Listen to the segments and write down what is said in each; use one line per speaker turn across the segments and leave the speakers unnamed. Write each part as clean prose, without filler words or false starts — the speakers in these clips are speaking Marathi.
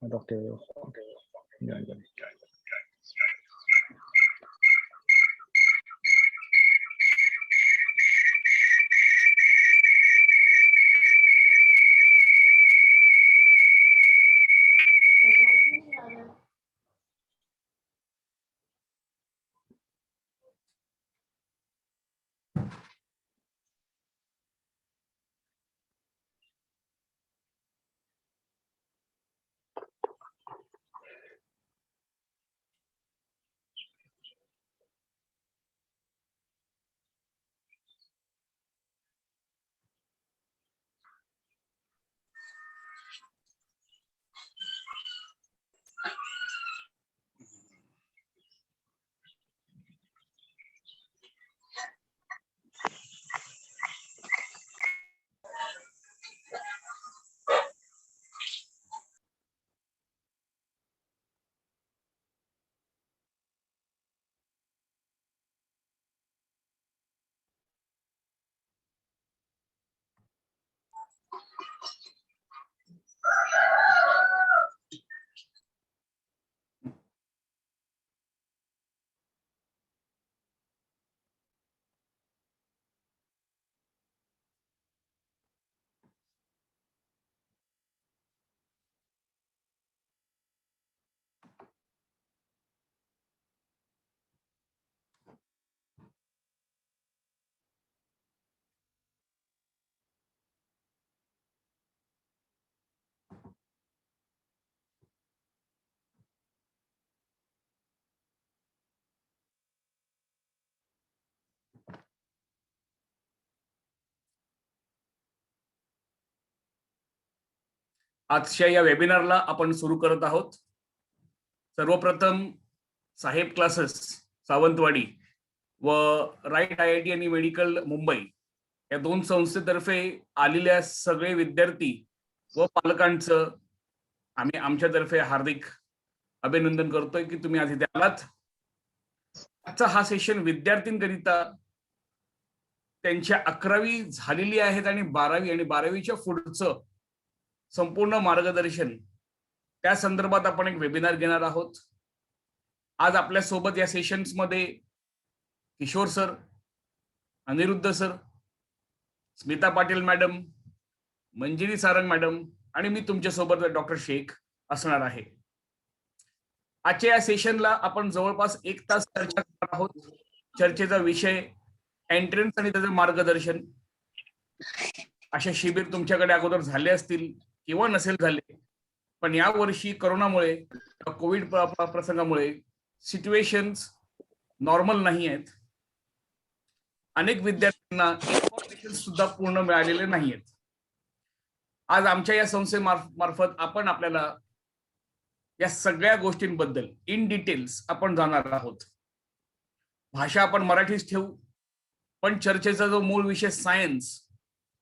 डॉक्टर जॉइन करें.
आजच्या या वेबिनारला आपण सुरू करत आहोत. सर्वप्रथम साहेब क्लासेस सावंतवाडी व राईट IIT आणि मेडिकल मुंबई या दोन संस्थेतर्फे आलेल्या सगळे विद्यार्थी व पालकांचं आम्ही आमच्यातर्फे हार्दिक अभिनंदन करतोय की तुम्ही आज इथे आलात. आजचा हा सेशन विद्यार्थ्यांकरिता त्यांच्या 11वी झालेली आहेत आणि 12वी आणि 12वीच्या पुढचं संपूर्ण मार्गदर्शन त्या संदर्भात आपण एक वेबिनार घेणार आहोत. आज आपल्या सोबत या सेशन्स मध्ये Kishor sir, Aniruddha sir, Smita Patil madam, Manjiri Sarang madam आणि मी तुमच्या सोबत डॉक्टर शेख असणार आहे. आजच्या या सेशनला आपण जवळपास 1 तास चर्चा करणार आहोत. चर्चेचा विषय एंट्रन्स आणि त्याचं मार्गदर्शन. अशा शिबिर तुमच्याकडे अगोदर झाले असतील किंवा नसेल झाले, पण या वर्षी कोरोनामुळे कोविड प्रसंगामुळे सिच्युएशन्स नॉर्मल नाही आहेत. अनेक विद्यार्थ्यांना इन्फॉर्मेशन सुद्धा पूर्ण मिळालेले नाही आहेत. आज आमच्या या संस्थेमार्फत आपण आपल्याला या सगळ्या गोष्टींबद्दल इन डिटेल्स आपण जाणार आहोत. भाषा आपण मराठीच ठेवू, पण चर्चेचा जो मूळ विषय सायन्स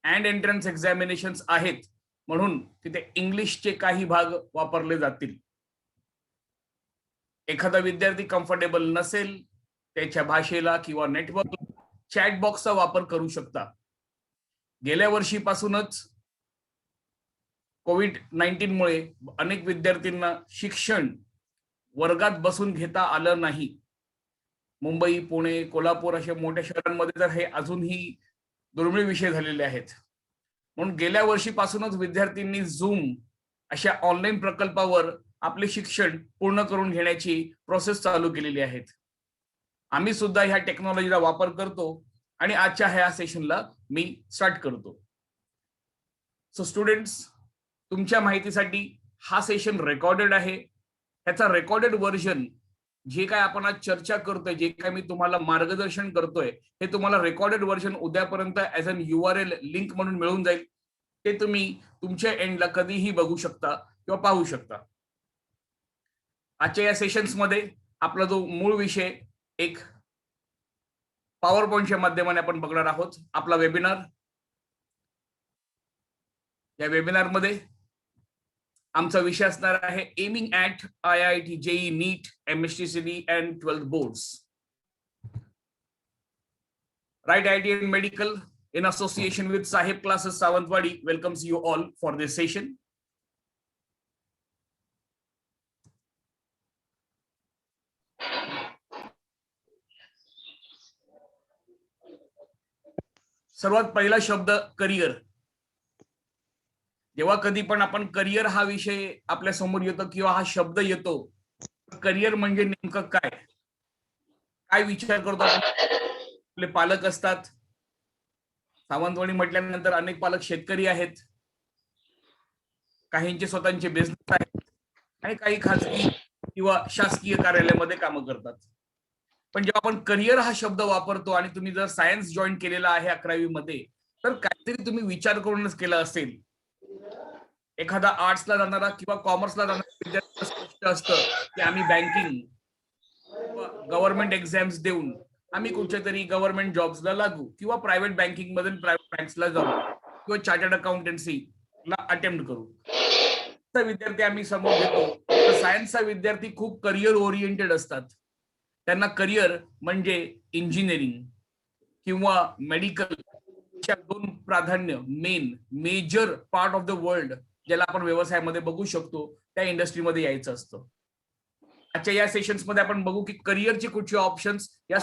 अँड एंट्रन्स एक्झामिनेशन्स आहेत, म्हणून तिथे इंग्लिशचे काही भाग वापरले जातील. एखादा विद्यार्थी कम्फर्टेबल नसेल, त्याच्या भाषेला किंवा नेटवर्क चॅट बॉक्सचा वापर करू शकता. गेल्या वर्षीपासूनच कोविड-19 मुळे अनेक विद्यार्थ्यांना शिक्षण वर्गात बसून घेता आलं नाही. मुंबई, पुणे, कोल्हापूर अशा मोठ्या शहरांमध्ये तर हे अजूनही दुर्मिळ विषय झालेले आहेत. म्हणून गेल्या वर्षीपासूनच विद्यार्थ्यांनी झूम अशा ऑनलाईन प्रकल्पावर आपले शिक्षण पूर्ण करून घेण्याची प्रोसेस चालू केलेली आहे. आम्ही सुद्धा ह्या टेक्नॉलॉजीचा वापर करतो आणि आजच्या ह्या सेशनला मी स्टार्ट करतो. सो स्टुडंट्स, तुमच्या माहितीसाठी हा सेशन रेकॉर्डेड आहे. ह्याचा रेकॉर्डेड व्हर्जन जे काय आपण आज चर्चा करतोय, जे काय मी तुम्हाला मार्गदर्शन करतोय, हे तुम्हाला रेकॉर्डेड व्हर्जन उद्यापर्यंत ऍज अन URL लिंक म्हणून मिळून जाईल. ते तुम्ही तुमच्या एंडला कधीही बघू शकता किंवा पाहू शकता. आजच्या या सेशन्स मध्ये आपला जो मूळ विषय एक पॉवर पॉइंटच्या माध्यमाने आपण बघणार आहोत. आपला वेबिनार, या वेबिनार मध्ये आमचा विषय असणार आहे aiming at IIT JEE NEET MSTCD and 12th boards. Right IIT and Medical in association with Sahib Classes Sawantwadi welcomes you all for this session. सर्वात पहिला शब्द करिअर. जेव्हा कधी पण आपण करिअर हा विषय आपल्या समोर येतो किंवा हा शब्द येतो, करिअर म्हणजे नेमकं काय, काय विचार करतो आपण? आपले पालक असतात. सावंतवाडी म्हटल्यानंतर अनेक पालक शेतकरी आहेत, काहींचे स्वतःचे बिझनेस आहेत आणि काही खाजगी किंवा शासकीय कार्यालयामध्ये कामं करतात. पण जेव्हा आपण करिअर हा शब्द वापरतो आणि तुम्ही जर सायन्स जॉईन केलेला आहे 11वी मध्ये, तर काहीतरी तुम्ही विचार करूनच केला असेल. एखादा आर्ट्सला जाणारा किंवा कॉमर्सला जाणारा विद्यार्थी स्पष्ट असतं की आम्ही बँकिंग किंवा गव्हर्नमेंट एक्झाम्स देऊन आम्ही कुठच्या तरी गव्हर्नमेंट जॉब्सला लागू किंवा प्रायव्हेट बँकिंग मधून प्रायव्हेट बँक्सला जाऊ किंवा चार्टर्ड अकाउंटन्सीला अटेम्प्ट करू. विद्यार्थी आम्ही समोर घेतो तर सायन्सचा विद्यार्थी खूप करिअर ओरिएंटेड असतात. त्यांना करिअर म्हणजे इंजिनिअरिंग किंवा मेडिकल, दोन प्राधान्य major part of the world ज्याला आपण व्यवसायामध्ये बघू शकतो त्या इंडस्ट्रीमध्ये यायचं असतं. आजच्या या सेशन्स मध्ये आपण बघू की करिअरचे कुठचे ऑप्शन्स या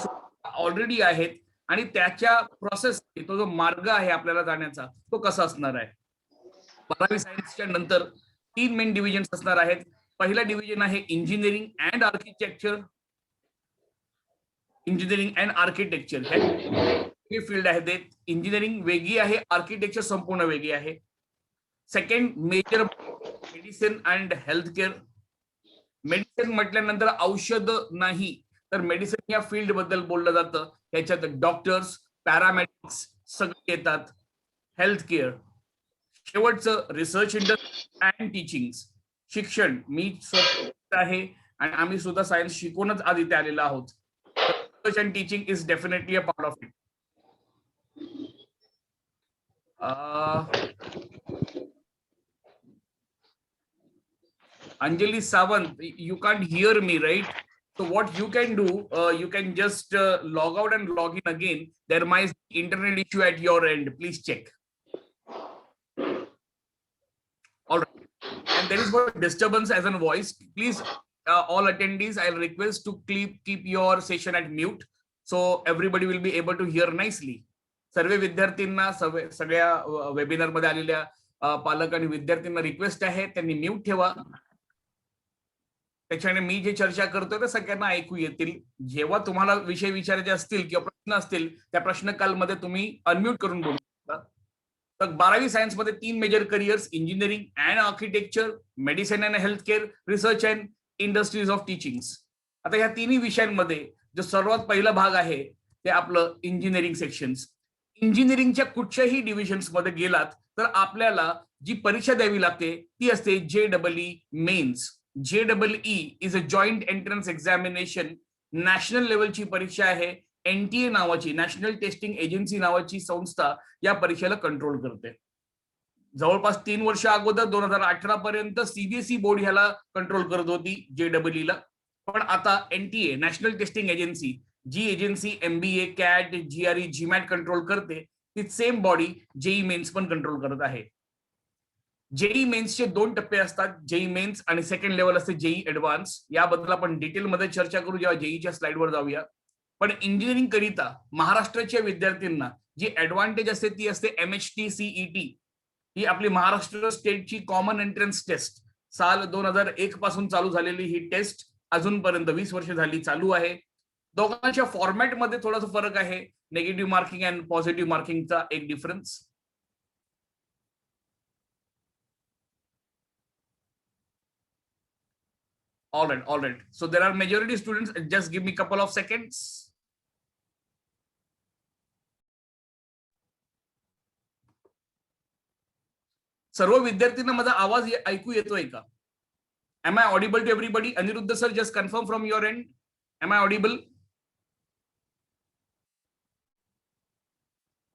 ऑलरेडी आहेत आणि त्याच्या प्रोसेस, तो जो मार्ग आहे आपल्याला जाण्याचा तो कसा असणार आहे. 12वी सायन्सच्या नंतर 3 मेन डिव्हिजन्स असणार आहेत. पहिला डिव्हिजन आहे engineering and architecture. Engineering and architecture हे फील्ड आहे. ते इंजिनिअरिंग वेगळी आहे, आर्किटेक्चर संपूर्ण वेगळी आहे. Second major medicine and health care. Medicine म्हटल्यानंतर औषध नाही तर मेडिसिन या फील्ड बद्दल बोललं जातं. ह्याच्यात डॉक्टर्स, पॅरामेडिक्स सगळे येतात. Health care. शेवटचं रिसर्च इंडस्ट्री अँड टीचिंग. शिक्षण मी स्वतः आहे आणि आम्ही सुद्धा सायन्स शिकूनच आधी इथे आलेलो आहोत. Research and teaching is definitely a part of it. Anjali Sawant, you can't hear me, right? So what you can do, you can just log out and log in again. There might be internet issue at your end. Please check. All right. And there is one disturbance as a voice. Please, all attendees, I'll request to keep your session at mute so everybody will be able to hear nicely. सर्व विद्यार्थ्यांना सगळ्या वेबिनार मध्ये आलेल्या पालक आणि विद्यार्थ्यांना रिक्वेस्ट आहे त्यांनी म्यूट ठेवा. त्याच्याने मी जे चर्चा करतोय ते सगळ्यांना ऐकू येतील. जेव्हा तुम्हाला विषय विचारायचे असतील किंवा प्रश्न असतील त्या प्रश्न कालमध्ये तुम्ही अनम्यूट करून बोलू शकता. तर 12वी सायन्स मध्ये 3 major careers, engineering and architecture, medicine and health care, research and industries of teaching. आता ह्या तिन्ही विषयांमध्ये जो सर्वात पहिला भाग आहे ते आपलं इंजिनिअरिंग सेक्शन्स. इंजिनिअरिंगच्या कुठच्याही डिव्हिजन्स मध्ये गेलात तर आपल्याला जी परीक्षा द्यावी लागते ती असते JEE mains. JEE is a joint entrance examination. National लेवलची परीक्षा आहे. NTA नावाची, नॅशनल टेस्टिंग एजन्सी नावाची संस्था या परीक्षेला कंट्रोल करते. जवळपास 3 वर्ष अगोदर 2018 पर्यंत CBSE बोर्ड ह्याला कंट्रोल करत होती JEE ला. पण आता NTA नॅशनल टेस्टिंग एजन्सी, जी agency MBA, CAT, GRE, GMAT control करते, ती सेम बॉडी JEE मेन्स पण कंट्रोल करत आहे. JEE मेन्सचे 2 टप्पे असतात, JEE मेन्स आणि सेकंड लेवल असते JEE ऍडव्हान्स. याबद्दल आपण डिटेलमध्ये चर्चा करू जेव्हा JEEच्या स्लाइडवर जाऊया. पण इंजिनिअरिंग करिता महाराष्ट्राच्या विद्यार्थ्यांना जी ऍडव्हान्टेज असते ती असते MHT CET. ही आपली महाराष्ट्र स्टेटची कॉमन एंट्रन्स टेस्ट. साल 2001 पासून चालू झालेली ही टेस्ट अजूनपर्यंत 20 वर्ष झाली चालू आहे. दोघांच्या फॉर्मॅटमध्ये थोडासा फरक आहे. नेगेटिव्ह मार्किंग अँड पॉझिटिव्ह मार्किंगचा एक difference. All right. So there are majority students. Just give me a couple of seconds. सर्व विद्यार्थ्यांना माझा आवाज ऐकू येतोय का? Am I audible to everybody? Aniruddha sir, just confirm from your end. Am I audible?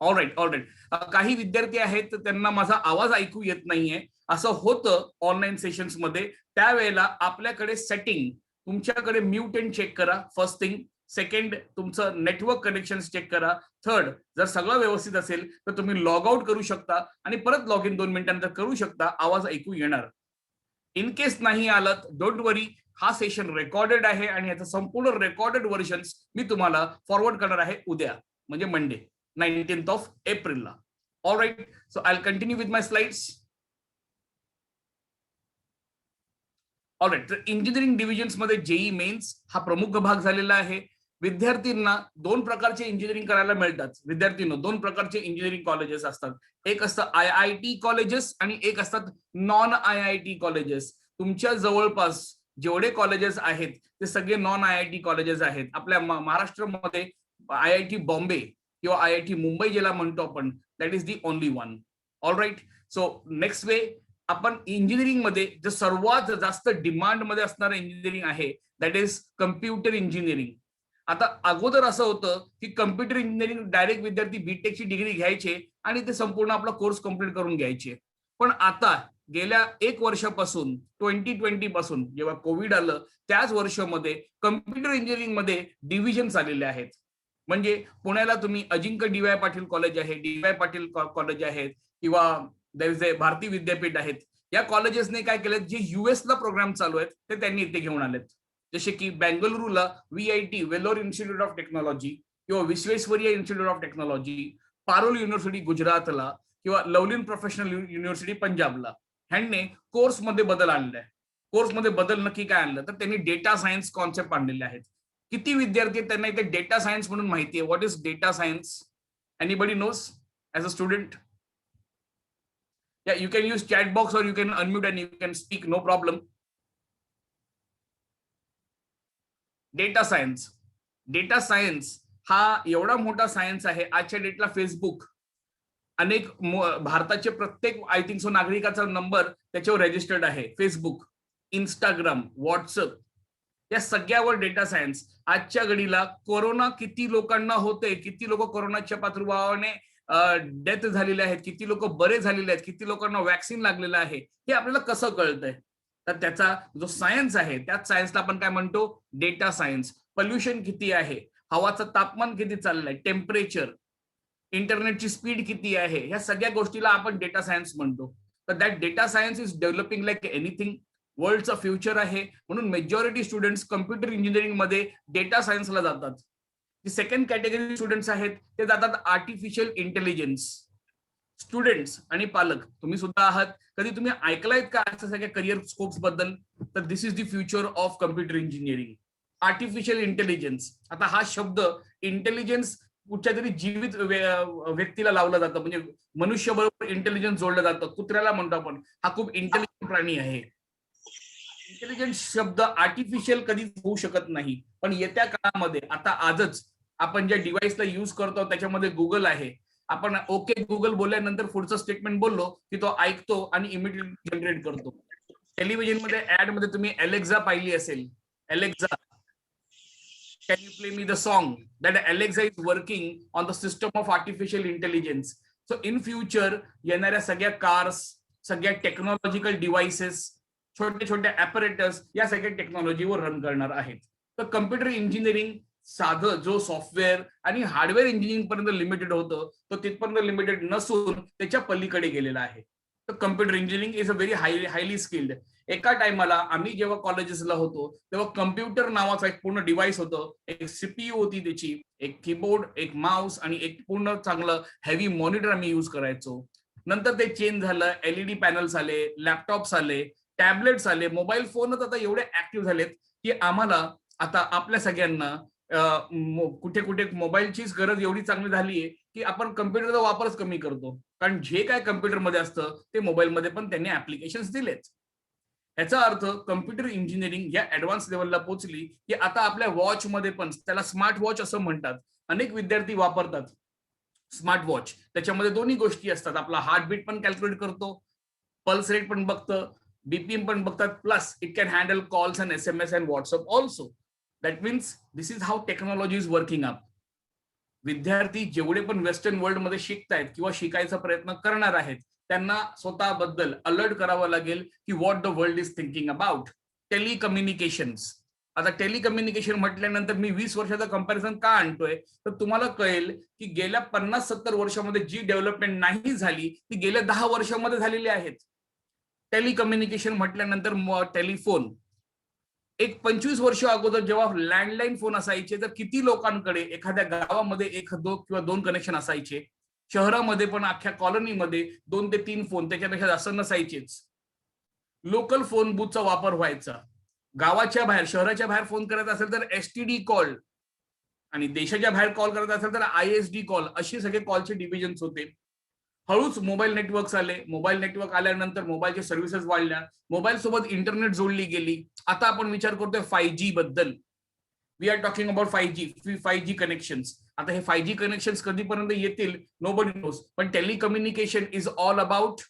All right. काही विद्यार्थी आहेत त्यांना माझा आवाज ऐकू येत नाहीये असं होतं ऑनलाईन सेशन्स मध्ये. त्यावेळेला आपल्याकडे सेटिंग, तुमच्याकडे म्यूट एंड चेक करा फर्स्ट थिंग. सेकंड, तुमचं नेटवर्क कनेक्शन चेक करा. थर्ड, जर सगळं व्यवस्थित असेल तर तुम्ही लॉग आउट करू शकता आणि परत लॉग इन 2 मिनिटांनंतर करू शकता. आवाज ऐकू येणार. इन केस नाही आलं डोंट वरी, हा सेशन रेकॉर्डेड आहे आणि याचं संपूर्ण रेकॉर्डेड व्हर्जन मी तुम्हाला फॉरवर्ड करणार आहे उद्या म्हणजे मंडे. 19th of एप्रिलला. All right, so I will continue with my slides. All right, तर इंजिनिअरिंग डिव्हिजन्स मध्ये जेई मेन्स हा प्रमुख भाग झालेला आहे. विद्यार्थ्यांना दोन प्रकारचे इंजिनिअरिंग करायला मिळतात. विद्यार्थ्यांना दोन प्रकारचे इंजिनिअरिंग कॉलेजेस असतात. एक असतं IIT कॉलेजेस आणि एक असतात नॉन IIT कॉलेजेस. तुमच्या जवळपास जेवढे कॉलेजेस आहेत ते सगळे नॉन IIT कॉलेजेस आहेत. आपल्या महाराष्ट्रामध्ये IIT बॉम्बे किंवा IIT मुंबई ज्याला म्हणतो आपण, that is the only one. All right, so next way आपण इंजिनिअरिंग मध्ये जे सर्वात जास्त डिमांड मध्ये असणारं इंजिनिअरिंग आहे दॅट इज कम्प्युटर इंजिनिअरिंग. आता अगोदर असं होतं की कम्प्युटर इंजिनिअरिंग डायरेक्ट विद्यार्थी बीटेकची डिग्री घ्यायचे आणि ते संपूर्ण आपला कोर्स कम्प्लीट करून घ्यायचे. पण आता गेल्या 1 वर्षापासून 2020 पासून जेव्हा कोविड आलं त्याच वर्षामध्ये कम्प्युटर इंजिनिअरिंग मध्ये डिव्हिजन्स आलेले आहेत. म्हणजे पुण्याला तुम्ही अजिंक्य DY पाटील कॉलेज आहे, DY पाटील कॉलेज आहेत किंवा भारती विद्यापीठ आहेत. या कॉलेजेसने काय केलं, जे US ला प्रोग्राम चालू आहेत ते त्यांनी इथे घेऊन आलेत. जसे की बेंगलुरूला VIT Vellore institute of technology किंवा Visvesvaraya institute of technology, Parul university गुजरातला किंवा लवलिन प्रोफेशनल युनिव्हर्सिटी पंजाबला ह्यांनी कोर्समध्ये बदल आणले आहे. कोर्समध्ये बदल नक्की काय आणलं तर त्यांनी डेटा सायन्स कॉन्सेप्ट आणलेले आहेत. किती विद्यार्थी त्यांना इथे डेटा सायन्स म्हणून माहिती आहे? What is data science? Anybody knows as a student? Yeah, you can use chat box or you can unmute and you can speak, no problem. Data science. Data science हा एवढा मोठा सायन्स आहे. आजच्या डेटला फेसबुक अनेक भारताचे प्रत्येक आय थिंक सो नागरिकाचा नंबर त्याच्यावर रजिस्टर्ड आहे. फेसबुक, इंस्टाग्राम, व्हॉट्सअप या सगळ्यावर डेटा सायन्स. आजच्या घडीला कोरोना किती लोकांना होते, किती लोक कोरोनाच्या प्रादुर्भावाने डेथ झालेले आहेत, किती लोक बरे झालेले आहेत, किती लोकांना वॅक्सिन लागलेलं आहे, हे आपल्याला कसं कळतंय? तर त्याचा जो सायन्स आहे त्याच सायन्सला आपण काय म्हणतो? Data science. पोल्युशन किती आहे, हवाचं तापमान किती चाललंय, टेम्परेचर, इंटरनेटची स्पीड किती आहे, ह्या सगळ्या गोष्टीला आपण डेटा सायन्स म्हणतो. तर that data science is developing like anything. वर्ल्डचं फ्युचर आहे, म्हणून मेजॉरिटी स्टुडंट्स कम्प्युटर इंजिनिअरिंग मध्ये डेटा सायन्सला जातात. जी सेकंड कॅटेगरी स्टुडंट्स आहेत ते जातात आर्टिफिशियल इंटेलिजन्स. स्टुडंट्स आणि पालक तुम्ही सुद्धा आहात, कधी तुम्ही ऐकलायत का असं सगळ्या करिअर स्कोप्स बद्दल? तर this is the future of computer engineering. Artificial intelligence. आता हा शब्द इंटेलिजन्स कुठच्या तरी जीवित व्यक्तीला लावला जातं, म्हणजे मनुष्यबरोबर इंटेलिजन्स जोडलं जातं. कुत्र्याला म्हणतो आपण, हा खूप इंटेलिजंट प्राणी आहे. इंटेलिजन्स शब्द आर्टिफिशियल कधीच होऊ शकत नाही. पण येत्या काळामध्ये आता आजच आपण ज्या डिव्हाइसला युज करतो त्याच्यामध्ये गुगल आहे. आपण ओके गुगल बोलल्यानंतर पुढचं स्टेटमेंट बोललो की तो ऐकतो आणि इमिडिएटली जनरेट करतो. टेलिव्हिजन मध्ये ऍड मध्ये तुम्ही एलेक्सा पाहिली असेल. Alexa, can you play me the song? That Alexa is working on the system of artificial intelligence. So in future येणाऱ्या सगळ्या कार्स, सगळ्या टेक्नॉलॉजिकल डिव्हाइसेस, छोटे छोटे ॲपरेटर्स या सगळ्या टेक्नॉलॉजीवर रन करणार आहेत. तर कम्प्युटर इंजिनिअरिंग साधं जो सॉफ्टवेअर आणि हार्डवेअर इंजिनिअरिंग पर्यंत लिमिटेड होतं तो तिथपर्यंत लिमिटेड नसून त्याच्या पलीकडे गेलेला आहे. तर computer engineering is a very highly skilled. एका टाइमाला आम्ही जेव्हा कॉलेजेसला होतो तेव्हा कम्प्युटर नावाचा एक पूर्ण डिव्हाइस होतं. एक CPU होती त्याची, एक कीबोर्ड, एक माउस आणि एक पूर्ण चांगलं हेवी मॉनिटर आम्ही यूज करायचो. नंतर ते चेंज झालं, LED पॅनल्स आले, लॅपटॉप्स आले, टॅबलेट्स आले, मोबाईल फोनच आता एवढे ऍक्टिव्ह झालेत की आम्हाला आता आपल्या सगळ्यांना कुठे कुठे मोबाईलचीच गरज एवढी चांगली झालीये की आपण कम्प्युटरचा वापरच कमी करतो. कारण जे काय कम्प्युटरमध्ये असतं ते मोबाईलमध्ये पण त्यांनी ऍप्लिकेशन्स दिलेत. याचा अर्थ कम्प्युटर इंजिनिअरिंग या ऍडव्हान्स लेवलला पोहोचली की आता आपल्या वॉचमध्ये पण, त्याला स्मार्ट वॉच असं म्हणतात, अनेक विद्यार्थी वापरतात स्मार्ट वॉच. त्याच्यामध्ये दोन्ही गोष्टी असतात. आपला हार्टबीट पण कॅल्क्युलेट करतो, पल्स रेट पण बघतं, BPM पण बघतात, plus it can handle calls and SMS and WhatsApp also. That means this is how technology is working up. विद्यार्थी जेवढे पण वेस्टर्न वर्ल्ड मध्ये शिकतायत किंवा शिकायचा प्रयत्न करणार आहेत त्यांना स्वतःबद्दल अलर्ट करावं लागेल की what the world is thinking about. Telecommunications. आता टेलिकम्युनिकेशन म्हटल्यानंतर मी 20 वर्षाचा कंपॅरिझन का आणतोय तर तुम्हाला कळेल की गेल्या 50-70 वर्षामध्ये जी डेव्हलपमेंट नाही झाली ती गेल्या 10 वर्षामध्ये झालेली आहेत. टेलिकम्युनिकेशन म्हटल्यानंतर टेलिफोन, एक 25 वर्ष अगोदर जेव्हा लँडलाईन फोन असायचे तर किती लोकांकडे एखाद्या गावामध्ये एक किंवा दोन कनेक्शन असायचे, शहरामध्ये पण अख्ख्या कॉलनीमध्ये 2 ते 3 फोन, त्याच्यापेक्षा जास्त नसायचेच. लोकल फोन बूथचा वापर व्हायचा. गावाच्या बाहेर शहराच्या बाहेर फोन करायचा असेल तर एसटीडी कॉल, आणि देशाच्या बाहेर कॉल करायचा असेल तर आयएसडी कॉल, असे सगळे कॉलचे डिव्हिजन्स होते. हळूच मोबाईल नेटवर्क्स आले. मोबाईल नेटवर्क आल्यानंतर मोबाईलच्या सर्व्हिसेस वाढल्या. मोबाईल सोबत इंटरनेट जोडली गेली. आता आपण विचार करतोय 5G बद्दल. We are talking about 5G connections. आता हे 5G कनेक्शन्स कधीपर्यंत येतील नोबडी नोस, पण telecommunication is all about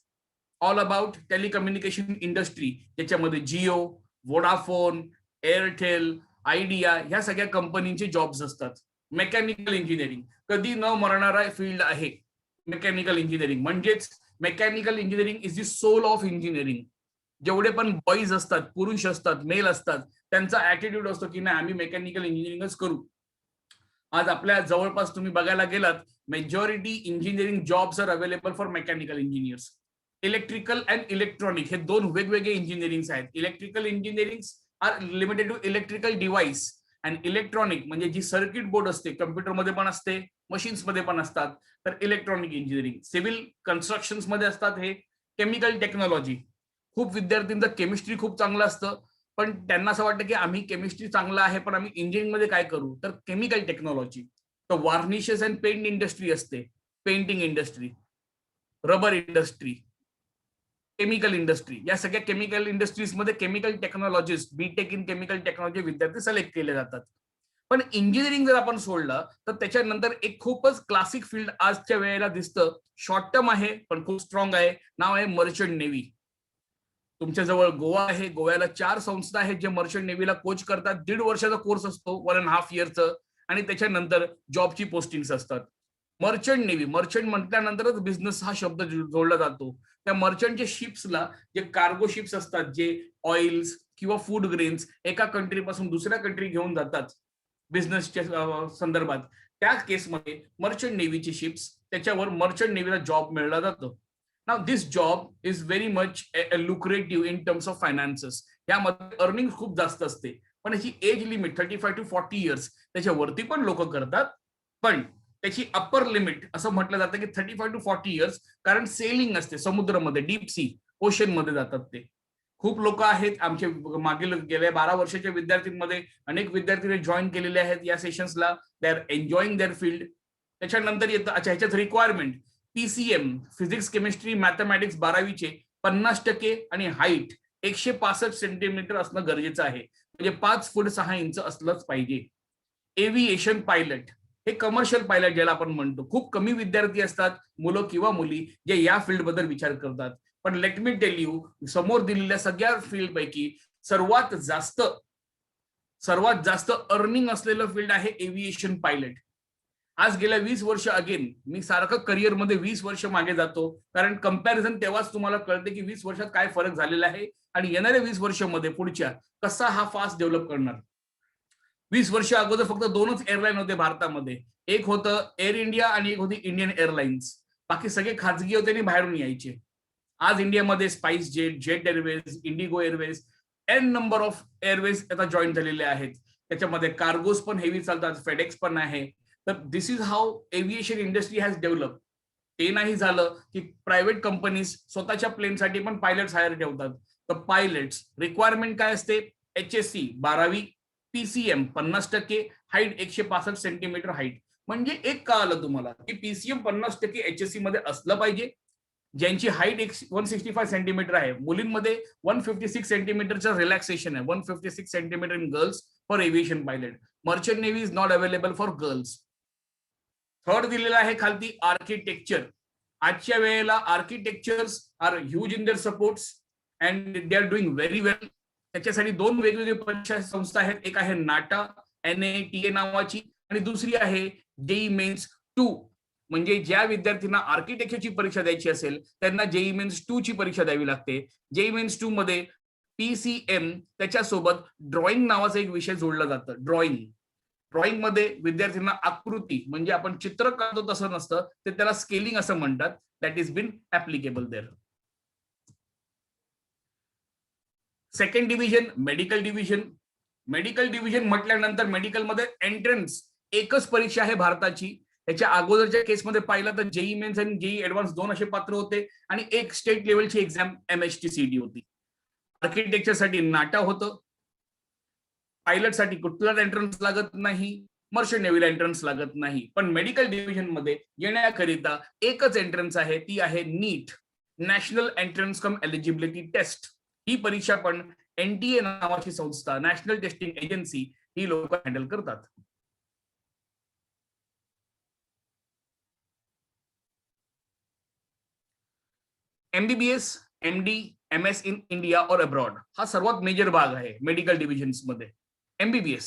telecommunication industry, ज्याच्यामध्ये जिओ, वोडाफोन, एअरटेल, आयडिया ह्या सगळ्या कंपनीचे जॉब्स असतात. मेकॅनिकल इंजिनिअरिंग कधी न मरणारा फील्ड आहे. मेकॅनिकल इंजिनिअरिंग म्हणजेच mechanical engineering is the soul of engineering. जेवढे पण बॉईज असतात, पुरुष असतात, मेल असतात, त्यांचा ऍटिट्यूड असतो की नाही आम्ही मेकॅनिकल इंजिनिअरिंगच करू. आज आपल्या जवळपास तुम्ही बघायला गेलात, majority engineering jobs are available for mechanical engineers. Electrical and electronic हे दोन वेगवेगळे इंजिनिअरिंग आहेत. Electrical engineering are limited to electrical device, and electronic म्हणजे जी सर्किट बोर्ड असते, कम्प्युटरमध्ये पण असते, मशीन्स मध्ये पण असतात, तर इलेक्ट्रॉनिक इंजिनिअरिंग. सिव्हिल कन्स्ट्रक्शन मध्ये असतात हे. केमिकल टेक्नॉलॉजी, खूप विद्यार्थ्यांचं केमिस्ट्री खूप चांगलं असतं, पण त्यांना असं वाटतं की आम्ही केमिस्ट्री चांगलं आहे पण आम्ही इंजिनिअरिंग मध्ये काय करू, तर केमिकल टेक्नॉलॉजी. तर वार्निशेस अँड पेंट इंडस्ट्री असते, painting industry, rubber industry, chemical industry. या सगळ्या केमिकल इंडस्ट्रीजमध्ये chemical technologist, B Tech in chemical technology विद्यार्थी सिलेक्ट केले जातात. पण इंजिनिअरिंग जर आपण सोडलं तर त्याच्यानंतर एक खूपच क्लासिक फील्ड आजच्या वेळेला दिसतं. शॉर्ट टर्म आहे पण खूप स्ट्रॉंग आहे. नाव आहे मर्चंट नेव्ही. तुमच्या जवळ गोवा आहे. गोव्याला 4 संस्था आहेत जे मर्चंट नेव्हीला कोच करतात. 1.5 वर्षाचा कोर्स असतो, 1.5 इयरचं, आणि त्याच्यानंतर जॉबची पोस्टिंग्स असतात. मर्चंट नेव्ही, मर्चंट म्हटल्यानंतरच बिझनेस हा शब्द जोडला जातो. त्या मर्चंटच्या शिप्सला जे कार्गो शिप्स असतात, जे ऑइल्स किंवा फूड ग्रेन्स एका कंट्रीपासून दुसऱ्या कंट्री घेऊन जातात बिझनेसच्या संदर्भात, त्या केसमध्ये मर्चंट नेव्हीची शिप्स, त्याच्यावर मर्चंट नेव्हीला जॉब मिळला जातो. Now this job is very much lucrative in terms of finances. यामध्ये अर्निंग खूप जास्त असते, पण याची एज लिमिट 35 to 40 इयर्स, त्याच्यावरती पण लोक करतात. पण त्याची अप्पर लिमिट असं म्हटलं जातं की 35 to 40 इयर्स, कारण सेलिंग असते समुद्रामध्ये, डीप सी, ओशन मध्ये जातात ते. खूप लोक आहेत आमचे मागील गेल्या 12 वर्षाच्या विद्यार्थ्यांमध्ये अनेक विद्यार्थी जॉईन केलेले आहेत या सेशन्सला. They are enjoying their field. त्याच्यानंतर येतं अच्छा ह्याच्यात requirement PCM, physics chemistry mathematics 12वीचे 50% आणि हाईट 165 सेंटीमीटर असणं गरजेचं आहे, म्हणजे 5 फूट 6 इंच असलंच पाहिजे. एव्हिएशन पायलट, हे कमर्शियल पायलट ज्याला आपण म्हणतो, खूप कमी विद्यार्थी असतात, मुलं किंवा मुली, जे या फील्ड बद्दल विचार करतात. पण लेट मी टेल यू, समोर दिलेल्या सगळ्या फील्ड पैकी सर्वात जास्त अर्निंग असलेलं फील्ड आहे एव्हिएशन पायलट. आज गेल्या 20 वर्ष, अगेन मी सारखं करिअरमध्ये 20 वर्ष मागे जातो, कारण कंपॅरिझन तेव्हाच तुम्हाला कळते की 20 वर्षात काय फरक झालेला आहे आणि येणाऱ्या 20 वर्षामध्ये पुढच्या कसा हा फास्ट डेव्हलप करणार. 20 वर्ष अगोदर फक्त 2च एअरलाईन होते भारतामध्ये, एक होतं एअर इंडिया आणि एक होती इंडियन एअरलाइन्स. बाकी सगळे खाजगी होते आणि बाहेरून यायचे. आज इंडियामध्ये SpiceJet, Jet Airways, Indigo airways, n number of airways आता जॉईन झालेले आहेत. त्याच्यामध्ये कार्गोज पण हेवी चालतात, फेडेक्स पण आहे. तर this is how aviation industry has develop. ते नाही झालं की प्रायव्हेट कंपनीज स्वतःच्या प्लेनसाठी पण पायलट्स हायर ठेवतात. तर पायलट्स रिक्वायरमेंट काय असते, HSC 12वी, पीसीएम 50%, हाईट 165 सेंटीमीटर हाईट. म्हणजे एक कळालं तुम्हाला की पीसीएम 50% HSC मध्ये असलं पाहिजे. ज्यांची हाईट 165 सेंटीमीटर आहे, मुलींमध्ये 156 सेंटीमीटरचं रिलॅक्सेशन आहे, 156 centimetre in girls for aviation pilot. Merchant navy is not available for girls. Third दिलेला आहे खालती आर्किटेक्चर. आजच्या वेळेला architectures are huge in their supports and they are doing very well. त्याच्यासाठी 2 वेगवेगळी परीक्षा संस्था आहेत, एक आहे नाटा NATA नावाची आणि दुसरी आहे जेई मेन्स 2. म्हणजे ज्या विद्यार्थ्यांना आर्किटेक्चरची परीक्षा द्यायची असेल त्यांना जेई मेन्स 2 ची परीक्षा द्यावी लागते. जेई मेन्स 2 मध्ये PCM त्याच्यासोबत ड्रॉइंग नावाचा एक विषय जोडला जातं. ड्रॉइंग मध्ये विद्यार्थ्यांना आकृती, म्हणजे आपण चित्र काढतो तसं नसतं, ते त्याला स्केलिंग असं म्हणतात. That is been applicable there. Second division medical division. Medical division म्हटल्यानंतर मेडिकलमध्ये एंट्रन्स एकच परीक्षा आहे भारताची. त्याच्या अगोदरच्या केसमध्ये पाहिलं तर जेई मेन्स आणि जेई ऍडव्हान्स 2 असे पात्र होते आणि एक स्टेट लेवलची एक्झाम MHTCD होती. आर्किटेक्चरसाठी नाटा होतं. पायलटसाठी कुठलाच एंट्रन्स लागत नाही, मर्चंट नेव्हीला एंट्रन्स लागत नाही. पण मेडिकल डिव्हिजन मध्ये येण्याकरिता एकच एंट्रन्स आहे, ती आहे नीट, नॅशनल एंट्रन्स कम एलिजिबिलिटी टेस्ट. ही परीक्षा पण NTA नावाची संस्था, नॅशनल टेस्टिंग एजन्सी, ही लोक हँडल करतात. MBBS, MD, MS in India और अब्रॉड हा सर्वात मेजर भाग आहे मेडिकल डिव्हिजन्स मध्ये. MBBS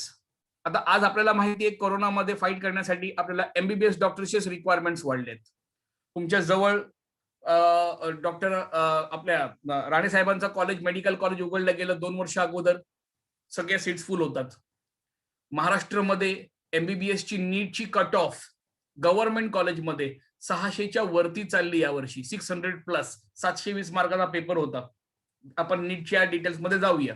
आता आज आपल्याला माहिती आहे कोरोनामध्ये फाईट करण्यासाठी आपल्याला MBBS डॉक्टरचेच रिक्वायरमेंट्स वाढलेत. तुमच्या जवळ डॉक्टर आपल्या राणे साहेबांचा कॉलेज, मेडिकल कॉलेज उघडलं गेलं 2 वर्ष अगोदर. सगळ्या सीट्स फुल होतात. महाराष्ट्रामध्ये MBBS ची नीटची कट ऑफ गव्हर्नमेंट कॉलेजमध्ये 600च्या वरती चालली यावर्षी. 600+, 720 मार्काचा पेपर होता. आपण नीटच्या डिटेल्स मध्ये जाऊया.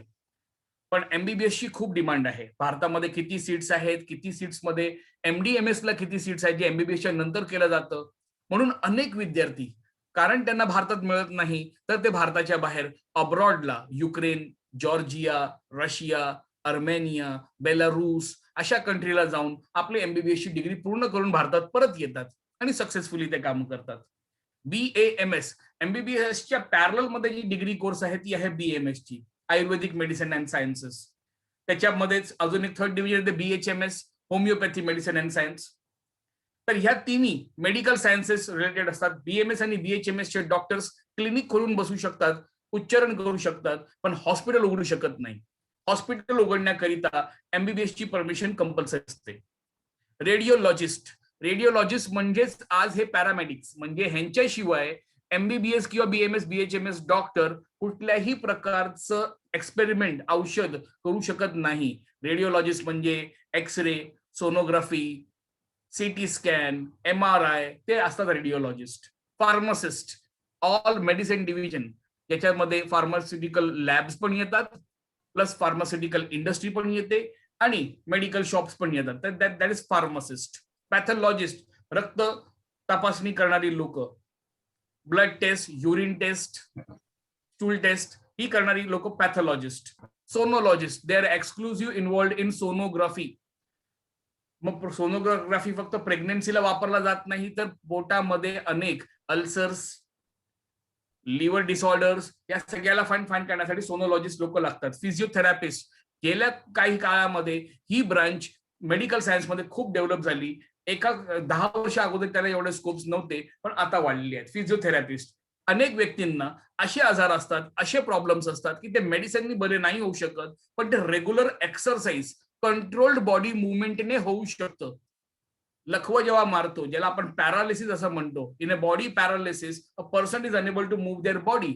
पण MBBS ची खूप डिमांड आहे. भारतामध्ये किती सीट्स आहेत, किती सीट्स मध्ये MD-MS ला किती सीट्स आहेत, जे MBBS च्या नंतर केलं जातं. म्हणून अनेक विद्यार्थी, कारण त्यांना भारतात मिळत नाही, तर ते भारताच्या बाहेर अब्रॉडला, Ukraine, Georgia, Russia, Armenia, Belarus अशा कंट्रीला जाऊन आपले MBBS ची डिग्री पूर्ण करून भारतात परत येतात आणि सक्सेसफुली ते काम करतात. BAMS, MBBS च्या पॅरलल मध्ये जी डिग्री कोर्स आहे ती आहे BAMS ची, आयुर्वेदिक मेडिसिन अँड सायन्सेस. त्याच्यामध्येच अजून एक थर्ड डिव्हिजन आहे BHMS, homeopathy medicine and science. तर ह्या तिन्ही मेडिकल सायन्सेस रिलेटेड असतात. BMS आणि BHMS चे डॉक्टर्स क्लिनिक खोलून बसू शकतात, उच्चारण करू शकतात, पण हॉस्पिटल उघडू शकत नाही. हॉस्पिटल उघडण्याकरिता MBBS ची परमिशन कंपल्सरी असते. रेडिओलॉजिस्ट म्हणजेच आज हे पॅरामेडिक्स, म्हणजे ह्यांच्याशिवाय MBBS किंवा BMS BHMS डॉक्टर कुठल्याही प्रकारचं एक्सपेरिमेंट, औषध करू शकत नाही. रेडिओलॉजिस्ट म्हणजे x ray, sonography, CT scan, MRI ते असतात radiologist. Pharmacist, all medicine division, ज्याच्यामध्ये फार्मास्युटिकल लॅब्स पण येतात, प्लस फार्मास्युटिकल इंडस्ट्री पण येते आणि मेडिकल शॉप्स पण येतात. That is pharmacist. पॅथॉलॉजिस्ट, रक्त तपासणी करणारी लोक, blood test, urine test, stool test ही करणारी लोक pathologist. Sonologist, they are exclusive involved in sonography. मग सोनोग्राफी फक्त प्रेग्नन्सीला वापरला जात नाही, तर पोटामध्ये अनेक अल्सर्स, लिव्हर डिसऑर्डर्स या सगळ्याला फाईन करण्यासाठी सोनोलॉजिस्ट लोक लागतात. फिजिओथेरपिस्ट, गेल्या काही काळामध्ये ही ब्रांच मेडिकल सायन्स मध्ये खूप डेव्हलप झाली. 10 वर्ष अगोदर त्याला एवढे स्कोप्स नव्हते, पण आता वाढलेले आहेत. फिजिओथेरपिस्ट, अनेक व्यक्तींना असे आजार असतात, असे प्रॉब्लेम्स असतात की ते मेडिसिननी बरे नाही होऊ शकत, पण ते रेग्युलर एक्सरसाइज, कंट्रोल्ड बॉडी मुवमेंटने होऊ शकतं. लखवा जेव्हा मारतो, ज्याला आपण पॅरालिसिस असं म्हणतो, in a body paralysis a person is unable to move their body.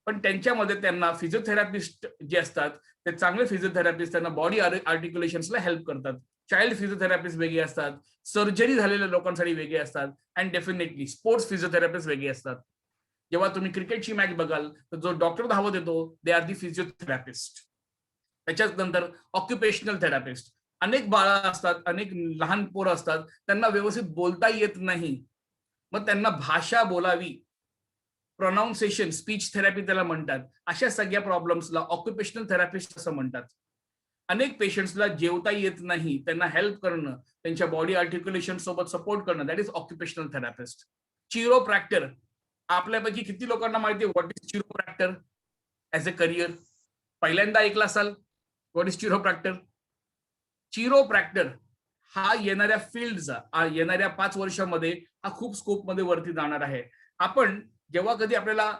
पण त्यांच्यामध्ये त्यांना फिजिओथेरपिस्ट जे असतात ते चांगले फिजिओथेरपिस्ट त्यांना बॉडी आर्टिक्युलेशन्सला हेल्प करतात. चाइल्ड फिजिओथेरपिस्ट वेगळे असतात, सर्जरी झालेल्या लोकांसाठी वेगळे असतात, अँड डेफिनेटली स्पोर्ट्स फिजिओथेरपिस्ट वेगळे असतात. जेव्हा तुम्ही क्रिकेटची मॅच बघाल तर जो डॉक्टर धावत येतो दे आर दी फिजिओथेरपिस्ट. त्याच्यानंतर ऑक्युपेशनल थेरपिस्ट, अनेक बाळा असतात, अनेक लहान पोरं असतात, त्यांना व्यवस्थित बोलता येत नाही, मग त्यांना भाषा बोलावी, प्रोनाउन्सिएशन, स्पीच थेरपी त्याला म्हणतात. अशा सगळ्या प्रॉब्लेम्सला ऑक्युपेशनल थेरपिस्ट असं म्हणतात. अनेक पेशंट्सला जेवता येत नाही, त्यांना हेल्प करणं, त्यांच्या बॉडी आर्टिक्युलेशन सोबत सपोर्ट करणं, that is occupational therapist. Chiropractor, आपल्यापैकी किती लोकांना माहिती आहे what is chiropractor as a career? पहिल्यांदा ऐकला असाल व्हॉट इज चिरोप्रॅक्टर. चिरोप्रॅक्टर हा येणाऱ्या फील्डचा, येणाऱ्या 5 वर्षामध्ये हा खूप स्कोप मध्ये वरती जाणार आहे. आपण जेव्हा कधी आपल्याला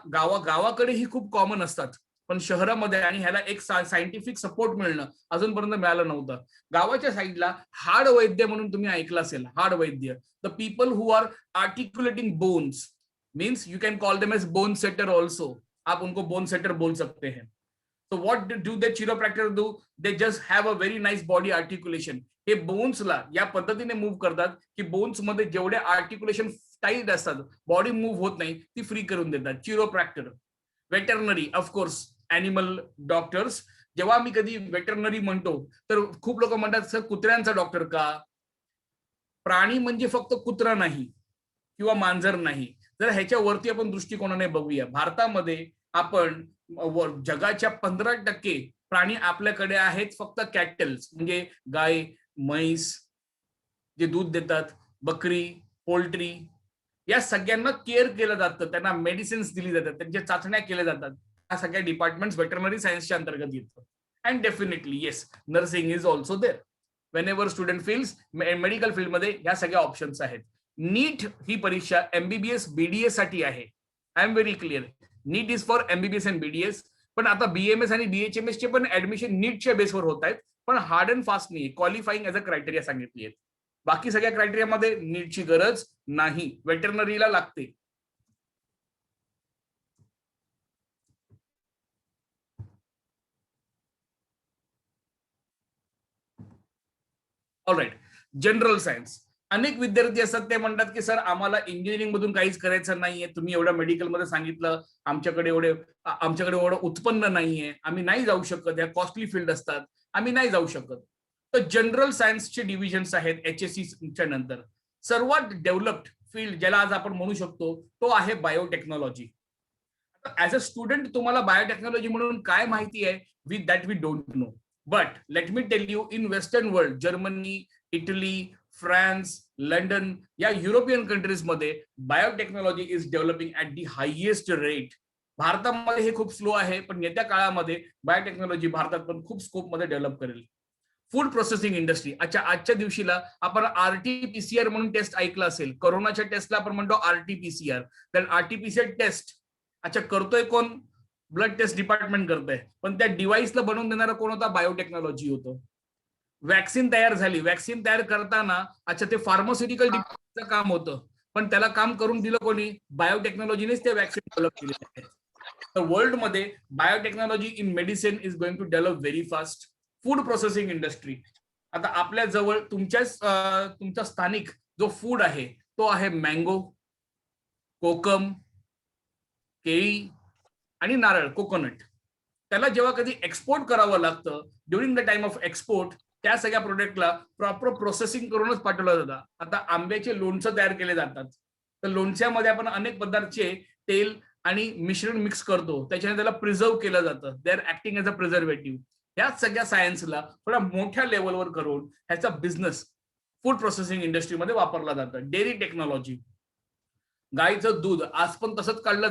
गावाकडे ही खूप कॉमन असतात, पण शहरामध्ये आणि ह्याला एक सायंटिफिक सपोर्ट मिळणं अजूनपर्यंत मिळालं नव्हतं. गावाच्या साईडला हाड वैद्य म्हणून तुम्ही ऐकलं असेल. हाड वैद्य, the people who are articulating bones, means you can call them as bone setter also. आप उनको बोन सेटर बोल सकते हैं. So what do the chiropractor do? They just have a very nice body articulation. हे बोन्सला या पद्धतीने मूव्ह करतात की बोन्स मध्ये जेवढे आर्टिक्युलेशन टाईट असतात, बॉडी मूव्ह होत नाही, ती फ्री करून देतात. चिरोप्रॅक्टर. वेटरनरी, ऑफकोर्स, एनिमल डॉक्टर्स, जेव्हा मी कधी वेटरनरी म्हणतो तर खूप लोक म्हणतात सर कुत्र्यांचा डॉक्टर का? प्राणी म्हणजे फक्त कुत्रा नाही किंवा मांजर नाही. जर ह्याच्यावरती आपण दृष्टिकोनाने बघूया, भारतामध्ये आपण जगाच्या 15% प्राणी आपल्याकडे आहेत फक्त कॅटल्स, म्हणजे गाय, म्हैस जे दूध देतात, बकरी, पोल्ट्री, या सगळ्यांना केअर केलं जातं, त्यांना मेडिसिन्स दिली जातात, त्यांच्या चाचण्या केल्या जातात. ह्या सगळ्या डिपार्टमेंट्स वेटरनरी सायन्सच्या अंतर्गत येतात. And definitely yes, nursing is also there. When student feels medical फील्डमध्ये ह्या सगळ्या ऑप्शन्स आहेत. नीट ही परीक्षा एमबीबीएस बीडीएस साठी आहे. I am very clear. NEET is for MBBS and BDS. पण आता बीएमएस आणि बीएचएमएस चे पण ऍडमिशन नीटच्या बेसवर होत आहेत, पण हार्ड अँड फास्ट नाही, क्वालिफाईंग ऍज अ क्रायटेरिया सांगितली आहेत. बाकी सगळ्या क्रायटेरियामध्ये नीटची गरज नाही, वेटरनरीला लागते. ऑलराईट. General science. अनेक विद्यार्थी असतात ते म्हणतात की सर आम्हाला इंजिनिअरिंग मधून काहीच करायचं नाहीये, तुम्ही एवढं मेडिकल मध्ये सांगितलं, आमच्याकडे एवढं उत्पन्न नाहीये, आम्ही नाही जाऊ शकत, या कॉस्टली फील्ड असतात, आम्ही नाही जाऊ शकत. तर जनरल सायन्सचे डिव्हिजन्स आहेत HSC नंतर. सर्वात डेव्हलप्ड फील्ड ज्याला आज आपण म्हणू शकतो तो आहे बायोटेक्नॉलॉजी. ऍज अ स्टुडंट तुम्हाला बायोटेक्नॉलॉजी म्हणून काय माहिती आहे, with that we don't know. But let me tell you, in western world, Germany, Italy, France, London, या युरोपियन कंट्रीज मध्ये biotechnology is developing at the highest rate. भारतामध्ये हे खूप स्लो आहे, पण येत्या काळामध्ये बायोटेक्नॉलॉजी भारतात पण खूप स्कोप मध्ये डेव्हलप करेल. Food processing industry. अच्छा, आजच्या दिवशीला आपण RT-PCR म्हणून टेस्ट ऐकलं असेल. कोरोनाच्या टेस्टला आपण म्हणतो RT-PCR. तर RT-PCR टेस्ट अच्छा करतोय कोण? ब्लड टेस्ट डिपार्टमेंट करतोय, पण त्या डिव्हाइसला बनवून देणारा कोण होता? बायोटेक्नॉलॉजी होतं. वॅक्सिन तयार झाली, वॅक्सिन तयार करताना अच्छा ते फार्मास्युटिकल डिपार्टमेंटचं काम होतं, पण त्याला काम करून दिलं कोणी? बायोटेक्नॉलॉजीनेच ते वॅक्सिन डेव्हलप केले आहेत. तर वर्ल्ड मध्ये biotechnology in medicine is going to develop very fast. Food processing industry. आता आपल्या जवळ तुमचा स्थानिक जो फूड आहे तो आहे मँगो, कोकम, केळी आणि नारळ, कोकोनट. त्याला जेव्हा कधी एक्सपोर्ट करावं लागतं, during the time of export त्या सगळ्या प्रोडक्टला प्रॉपर प्रोसेसिंग करूनच पाठवलं जातं. आता आंब्याचे लोणचं तयार केले जातात, तर लोणच्यामध्ये आपण अनेक पदार्थाचे तेल आणि मिश्रण मिक्स करतो, त्याच्याने त्याला प्रिझर्व केलं जातं. They are acting as a preservative. ह्या सगळ्या सायन्सला थोड्या मोठ्या लेवलवर करून ह्याचा बिझनेस फूड प्रोसेसिंग इंडस्ट्रीमध्ये वापरला जातं. Dairy technology. गाईचं दूध आज पण तसंच काढलं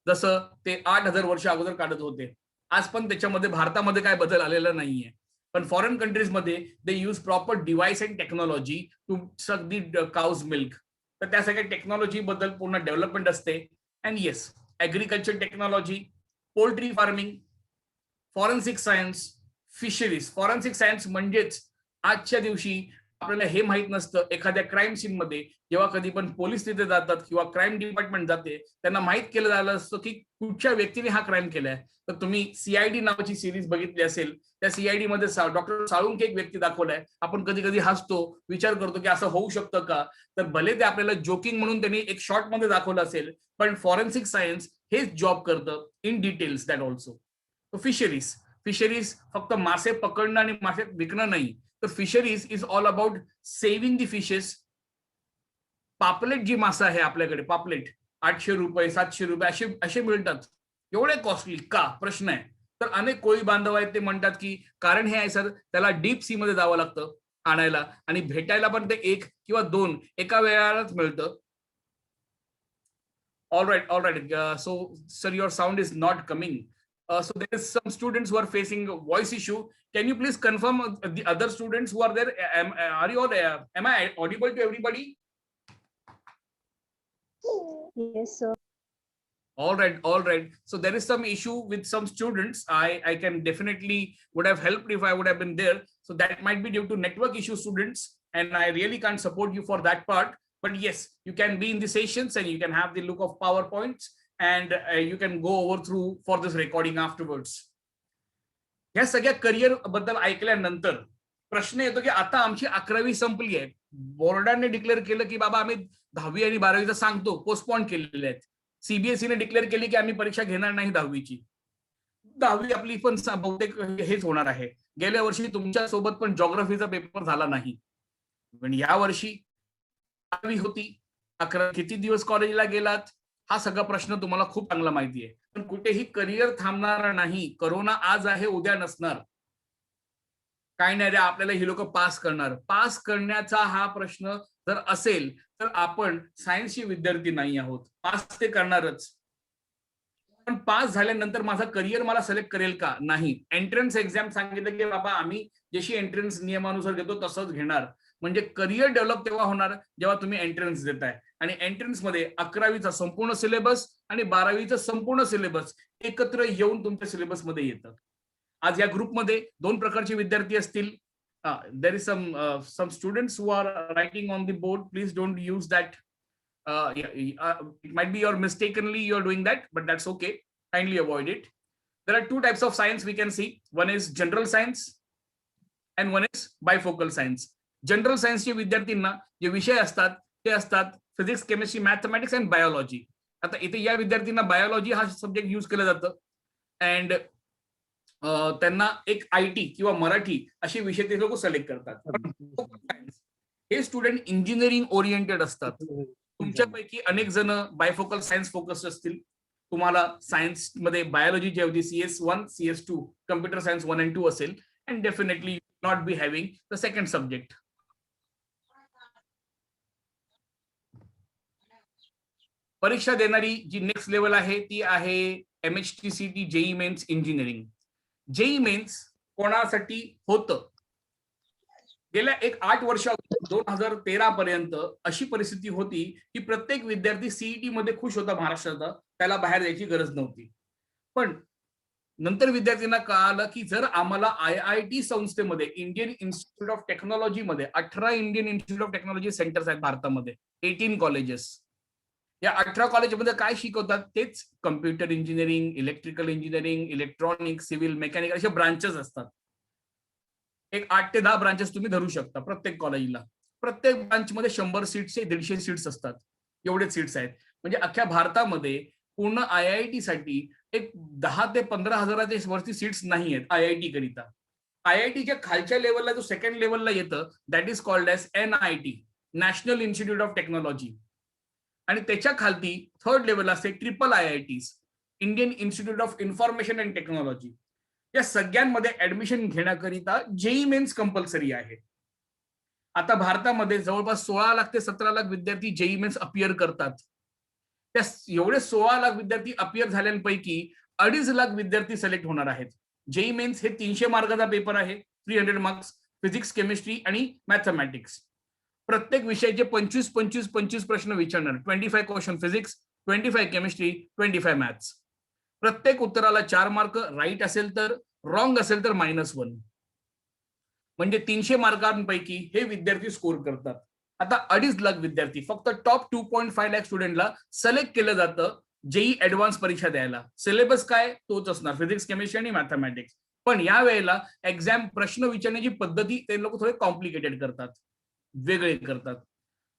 जसं ते 8,000 वर्ष अगोदर काढत होते. आज पण त्याच्यामध्ये भारतामध्ये काय बदल आलेला नाहीये. पण फॉरेन कंट्रीज मध्ये they use proper device and technology to suck the cows milk. तर त्या सगळ्या टेक्नॉलॉजी बद्दल पूर्ण डेव्हलपमेंट असते. And yes, agriculture technology, poultry farming, forensic science, fisheries. Forensic science म्हणजेच आजच्या दिवशी आपल्याला हे माहित नसतं, एखाद्या क्राईम सीन मध्ये जेव्हा कधी पण पोलीस तिथे जातात किंवा क्राईम डिपार्टमेंट जाते, त्यांना माहित केलं झालं असतं की कुठच्या व्यक्तीने हा क्राईम केलाय. तर तुम्ही CID नावाची सिरीज बघितली असेल, त्या CID मध्ये डॉक्टर साळुंखे एक व्यक्ती दाखवलाय. आपण कधी कधी हसतो, विचार करतो की असं होऊ शकतं का? तर भले ते आपल्याला जोकिंग म्हणून त्यांनी एक शॉर्ट मध्ये दाखवलं असेल, पण फॉरेन्सिक सायन्स हेच जॉब करतं in details that also. Fisheries फक्त मासे पकडणं आणि मासे विकणं नाही, तर fisheries is all about saving the fishes. पापलेट जी मासा आहे आपल्याकडे, पापलेट 800 रुपये 700 रुपये असे मिळतात. एवढे कॉस्टली का? प्रश्न आहे. तर अनेक कोळी बांधव आहेत, ते म्हणतात की कारण हे आहे सर, त्याला डीप सी मध्ये जावं लागतं आणायला, आणि भेटायला पण ते 1 किंवा 2 एका वेळालाच मिळतं. All right. So, sir, your sound is not coming. So there is some students who are facing a voice issue. Can you please confirm the other students who are there? Are you all? Am I audible to everybody?
Yes, sir.
All right. So there is some issue with some students. I can definitely would have helped if I would have been there. So that might be due to network issue, students, and I really can't support you for that part. But yes, you can be in the sessions and you can have the look of PowerPoints, and you can go over through for this recording afterwards. या सगळ्या करिअर बद्दल ऐकल्यानंतर प्रश्न येतो की आता आमची 11वी संपली आहे, बोर्डाने डिक्लेअर केलं की बाबा आम्ही 10वी आणि 12वीचं सांगतो, पोस्टपोन केलेले आहेत. CBSE ने डिक्लेअर केली की आम्ही परीक्षा घेणार नाही 10वीची. 10वी आपली पण बहुतेक हेच होणार आहे. गेल्या वर्षी तुमच्या सोबत पण जॉग्राफीचा पेपर झाला नाही, पण या वर्षी 11वी होती. 11 किती दिवस कॉलेजला गेलात, हा सगळा प्रश्न तुम्हाला खूप चांगला माहिती आहे. पण कुठेही करिअर थांबणार नाही. करोना आज आहे, उद्या नसणार. काय नाही रे, आपल्याला ही लोक पास करणार. पास करण्याचा हा प्रश्न जर असेल तर आपण सायन्सचे विद्यार्थी नाही आहोत. पास ते करणारच, पण पास झाल्यानंतर माझा करिअर मला सिलेक्ट करेल का? नाही. एंट्रन्स एक्झाम सांगितलं की बाबा आम्ही जशी एंट्रन्स नियमानुसार घेतो तसंच घेणार. म्हणजे करिअर डेव्हलप तेव्हा होणार जेव्हा तुम्ही एंट्रन्स देताय. आणि एंट्रन्स मध्ये 11वीचा संपूर्ण सिलेबस आणि 12वीचा संपूर्ण सिलेबस एकत्र येऊन तुमच्या सिलेबस मध्ये येतं. आज या ग्रुपमध्ये 2 प्रकारचे विद्यार्थी असतील. There is some students who are writing on the board. Please don't use that. It might be mistakenly you're doing that, but that's okay. Kindly avoid it. There are 2 types of science we can see. One is general science and one is bifocal science. General science चे विद्यार्थ्यांना जे विषय असतात ते असतात physics, chemistry, mathematics and biology. आता इथे या विद्यार्थ्यांना बायोलॉजी हा सब्जेक्ट यूज केलं जातं. अँड त्यांना एक IT किंवा मराठी असे विषय ते लोक सिलेक्ट करतात. हे स्टुडंट इंजिनिअरिंग ओरिएंटेड असतात. तुमच्यापैकी अनेक जण बायफोकल सायन्स फोकस असतील. तुम्हाला सायन्स मध्ये बायोलॉजी जी होती CS1, CS2, computer science 1 and 2 असेल. And definitely not be having the second subject. परीक्षा देणारी जी नेक्स्ट लेवल आहे ती आहे MHTCT JEE mains engineering. JEE mains कोणासाठी होतं? गेल्या 8 वर्ष 2013 पर्यंत अशी परिस्थिती होती की प्रत्येक विद्यार्थी सीईटी मध्ये खुश होता महाराष्ट्राचा, त्याला बाहेर जायची गरज नव्हती. पण नंतर विद्यार्थ्यांना कळालं की जर आम्हाला IIT संस्थेमध्ये इंडियन इन्स्टिट्यूट ऑफ टेक्नॉलॉजी मध्ये 18 Indian institute of technology centres आहेत भारतामध्ये, 18 कॉलेजेस. या 18 कॉलेजमध्ये काय शिकवतात? तेच computer engineering, electrical engineering, electronic, civil, mechanical असे ब्रांचेस असतात. एक 8 ते 10 ब्रांचेस तुम्ही धरू शकता प्रत्येक कॉलेजला. प्रत्येक ब्रांचमध्ये 100 सीट्स 150 सीट्स असतात. एवढे सीट्स आहेत. म्हणजे अख्ख्या भारतामध्ये पूर्ण IIT साठी एक 10 ते 15 हजाराच्या वरती सीट्स नाही आहेत IIT करिता. IITच्या खालच्या लेवलला जो सेकंड लेवलला येतं that is called as NIT, national institute of technology. आणि त्याच्या खालती थर्ड लेवल असते IIITs, Indian institute of information and technology. या सगळ्यांमध्ये ऍडमिशन घेण्याकरिता जेई मेन्स कंपल्सरी आहे. आता भारतामध्ये जवळपास 16 लाख ते 17 लाख विद्यार्थी जेई मेन्स अपियर करतात. त्या एवढे 16 लाख विद्यार्थी अपियर झाल्यांपैकी 2.5 लाख विद्यार्थी सिलेक्ट होणार आहेत. जेई मेन्स हे 300 मार्काचा पेपर आहे. 300 मार्क्स, फिजिक्स, केमिस्ट्री आणि मॅथमॅटिक्स. प्रत्येक विषयाचे 25 प्रश्न विचारणार. 25 क्वेश्चन फिजिक्स, 25 केमिस्ट्री, 25 मॅथ्स. प्रत्येक उत्तराला 4 मार्क. राईट असेल तर, रॉंग असेल तर -1. म्हणजे 300 मार्कांपैकी हे विद्यार्थी स्कोर करतात. आता 2.5 लाख विद्यार्थी, फक्त टॉप 2.5 लाख स्टुडंटला सिलेक्ट केलं जातं जेई ऍडव्हान्स परीक्षा द्यायला. सिलेबस काय तोच असणार, फिजिक्स, केमिस्ट्री आणि मॅथमॅटिक्स. पण या वेळेला एक्झाम प्रश्न विचारण्याची पद्धती ते लोक थोडे कॉम्प्लिकेटेड करतात, वेगळे करतात.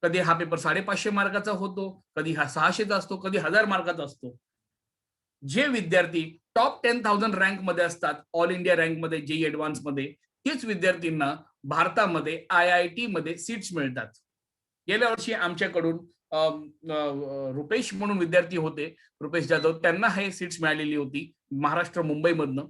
कधी हा पेपर 550 मार्काचा होतो, कधी हा 600चा असतो, कधी 1000 मार्काचा असतो. जे विद्यार्थी टॉप 10,000 रँक मध्ये असतात ऑल इंडिया रँक मध्ये जेई ऍडव्हान्स मध्ये, तेच विद्यार्थ्यांना भारतामध्ये IIT मध्ये सीट्स मिळतात. गेल्या वर्षी आमच्याकडून रुपेश म्हणून विद्यार्थी होते, रुपेश जाधव, त्यांना हे सीट्स मिळालेली होती महाराष्ट्र मुंबईमधनं.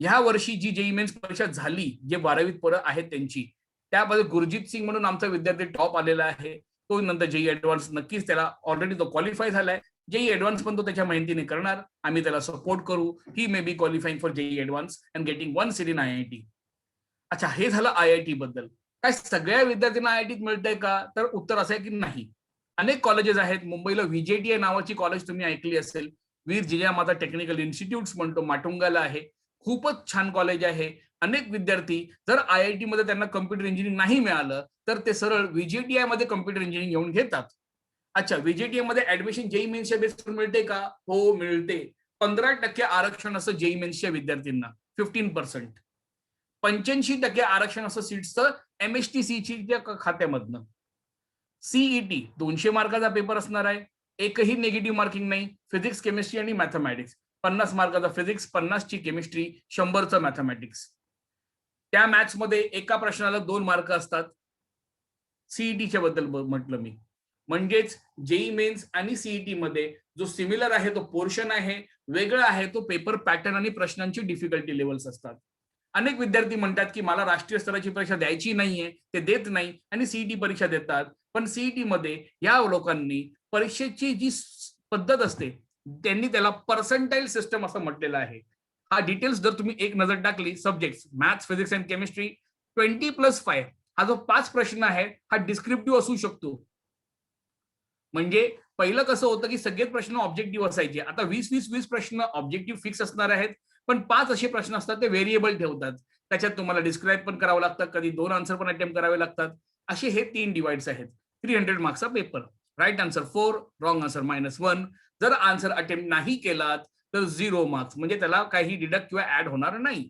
ह्या वर्षी जी जेई मेन्स परीक्षा झाली, जे 12वीत पोरं आहेत त्यांची, त्यामध्ये गुरजीत सिंग म्हणून आमचा विद्यार्थी टॉप आलेला आहे. तो नंतर जेई ऍडव्हान्स नक्कीच त्याला ऑलरेडी तो क्वालिफाय झालाय. जेई ऍडव्हान्स पण तो त्याच्या मेहनतीने करणार. आम्ही त्याला सपोर्ट करू. He may be qualifying for JEE advance and getting 1 seat in IIT. अच्छा, हे झालं IIT बद्दल. काय सगळ्या विद्यार्थ्यांना IIT मिळतंय का? तर उत्तर असं आहे की नाही. अनेक कॉलेजेस आहेत. मुंबईला VJTI नावाची कॉलेज तुम्ही ऐकली असेल, वीर जिजामाता टेक्निकल इन्स्टिट्यूट म्हणतो, माटुंगाला आहे. खूपच छान कॉलेज आहे. अनेक विद्यार्थी जर IIT मध्ये त्यांना कम्प्युटर इंजिनिअरिंग नाही मिळालं तर ते सरळ VJTI मध्ये कम्प्युटर इंजिनिअरिंग घेऊन घेतात. अच्छा, VJTI मध्ये ऍडमिशन जेई मेन्सच्या बेसवर मिळते का? हो, मिळते. 15% आरक्षण असं जेई मेन्सच्या विद्यार्थ्यांना, 15%. 85% आरक्षण असं सीट्सचं MHTCच्या खात्यामधनं. CET 200 मार्काचा पेपर असणार आहे. एकही निगेटिव्ह मार्किंग नाही. फिजिक्स, केमिस्ट्री आणि मॅथमॅटिक्स 50 मार्काचा फिजिक्स, 50ची केमिस्ट्री, 100चं मॅथमॅटिक्स. त्या मॅथ्स मध्ये एका प्रश्नाला 2 मार्क असतात. सीईटीच्या बद्दल म्हटलं मी, म्हणजेच जेई मेन्स आणि सीईटी मध्ये जो सिमिलर आहे तो पोर्शन आहे, वेगळा आहे तो पेपर पॅटर्न आणि प्रश्नांची डिफिकल्टी लेवल्स असतात. अनेक विद्यार्थी म्हणतात की मला राष्ट्रीय स्तराची परीक्षा द्यायची नाहीये, ते देत नाही आणि सीईटी परीक्षा देतात. पण सीईटी मध्ये या लोकांनी परीक्षेची जी पद्धत असते त्यांनी त्याला पर्सेंटाईल सिस्टम असं म्हटलेलं आहे. हा डिटेल्स जर तुम्ही एक नजर टाकली, subject maths, physics and chemistry 20+5 हा जो 5 प्रश्न आहे हा डिस्क्रिप्टिव्ह असू शकतो. म्हणजे पहिलं कसं होतं की सगळेच प्रश्न ऑब्जेक्टिव्ह असायचे, आता 20-20 प्रश्न ऑब्जेक्टिव्ह फिक्स असणार आहेत, पण 5 असे प्रश्न असतात ते व्हेरिएबल ठेवतात. त्याच्यात तुम्हाला डिस्क्राईब पण करावं लागतं, कधी 2 आन्सर पण अटेम्प्ट करावे लागतात. असे हे 3 डिवाइड्स आहेत. 300 मार्क्सचा पेपर. Right answer 4, wrong answer -1. जर आन्सर अटेम्प्ट नाही केलात तर 0 मार्क्स, म्हणजे त्याला काही डिडक्ट किंवा ऍड होणार नाही.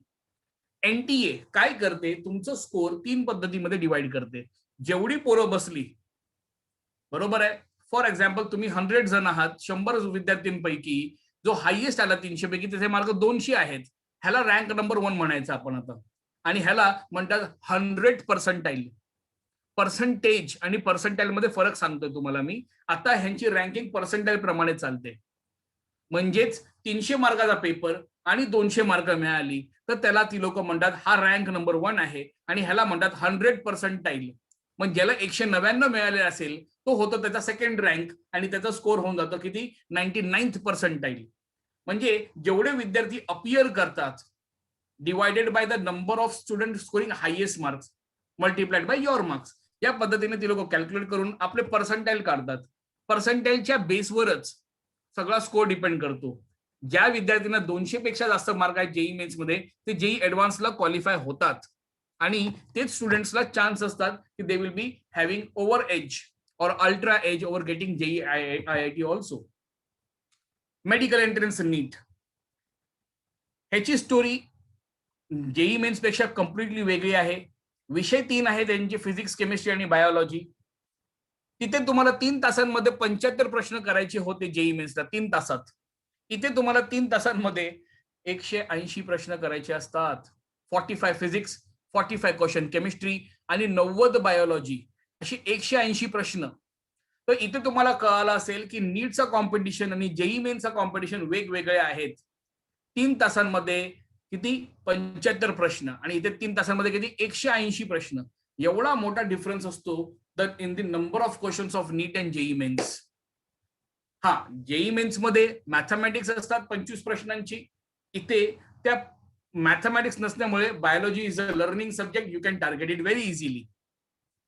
एनटीए काय करते, तुमचं स्कोर 3 पद्धतीमध्ये डिवाइड करते. जेवढी पोरं बसली, बरोबर आहे, फॉर एक्झाम्पल तुम्ही 100 जण आहात, 100 विद्यार्थ्यांपैकी जो हायएस्ट आला 300 पैकी त्याचे मार्क 200 आहेत, ह्याला रँक नंबर 1 म्हणायचं आपण आता. आणि ह्याला म्हणतात 100 पर्सेंटाईल. पर्सेंटेज आणि पर्सेंटाईल मध्ये फरक सांगतोय तुम्हाला मी. आता ह्यांची रँकिंग पर्सेंटाईल प्रमाणे चालते. म्हणजेच 300 मार्काचा पेपर आणि 200 मार्क मिळाली तर त्याला ती लोक म्हणतात हा रँक नंबर 1 आहे आणि ह्याला म्हणतात 100 पर्सेंटाईल. मग ज्याला 199 मिळाले असेल तो होतो त्याचा सेकंड रँक आणि त्याचा स्कोर होऊन जातो किती, 99th पर्सेंटाईल. म्हणजे जेवढे विद्यार्थी अपियर करतात divided by the number of student scoring highest marks multiplied by your marks, या पद्धतीने ती लोक कॅल्क्युलेट करून आपले पर्सेंटाईल काढतात. पर्सेंटाईलच्या बेसवरच सगळा स्कोर डिपेंड करतो. ज्या विद्यार्थ्यांना 200 पेक्षा जास्त मार्क आहेत जेई मेन्स मध्ये ते जेई ऍडव्हान्सला क्वालिफाय होतात आणि तेच स्टुडंट्सला चान्स असतात की they will be having over edge or ultra edge over getting JEE IIT also. Medical entrance NEET, ह्याची स्टोरी जेई मेन्स पेक्षा कम्प्लिटली वेगळी आहे. विषय 3 आहे त्यांचे, फिजिक्स, केमिस्ट्री आणि बायोलॉजी. तिथे तुम्हाला 3 तासांमध्ये 75 प्रश्न करायचे होते जेई मेन्सला 3 तासात. इथे तुम्हाला 3 तासांमध्ये 180 प्रश्न करायचे असतात. 45 फिजिक्स, 45 क्वेश्चन केमिस्ट्री आणि 90 बायोलॉजी, अशी 180 प्रश्न. तर इथे तुम्हाला कळालं असेल की नीटचा कॉम्पिटिशन आणि जेई मेन्सचा कॉम्पिटिशन वेगवेगळे आहेत. 3 तासांमध्ये किती, 75 प्रश्न आणि इथे 3 तासांमध्ये किती, 180 प्रश्न. एवढा मोठा डिफरन्स असतो in the number of questions of NEET and JEE mains. हा, जेई मेन्स मध्ये मॅथमॅटिक्स असतात 25 प्रश्नांची. इथे त्या मॅथमॅटिक्स नसल्यामुळे biology is a learning subject, you can target it very easily.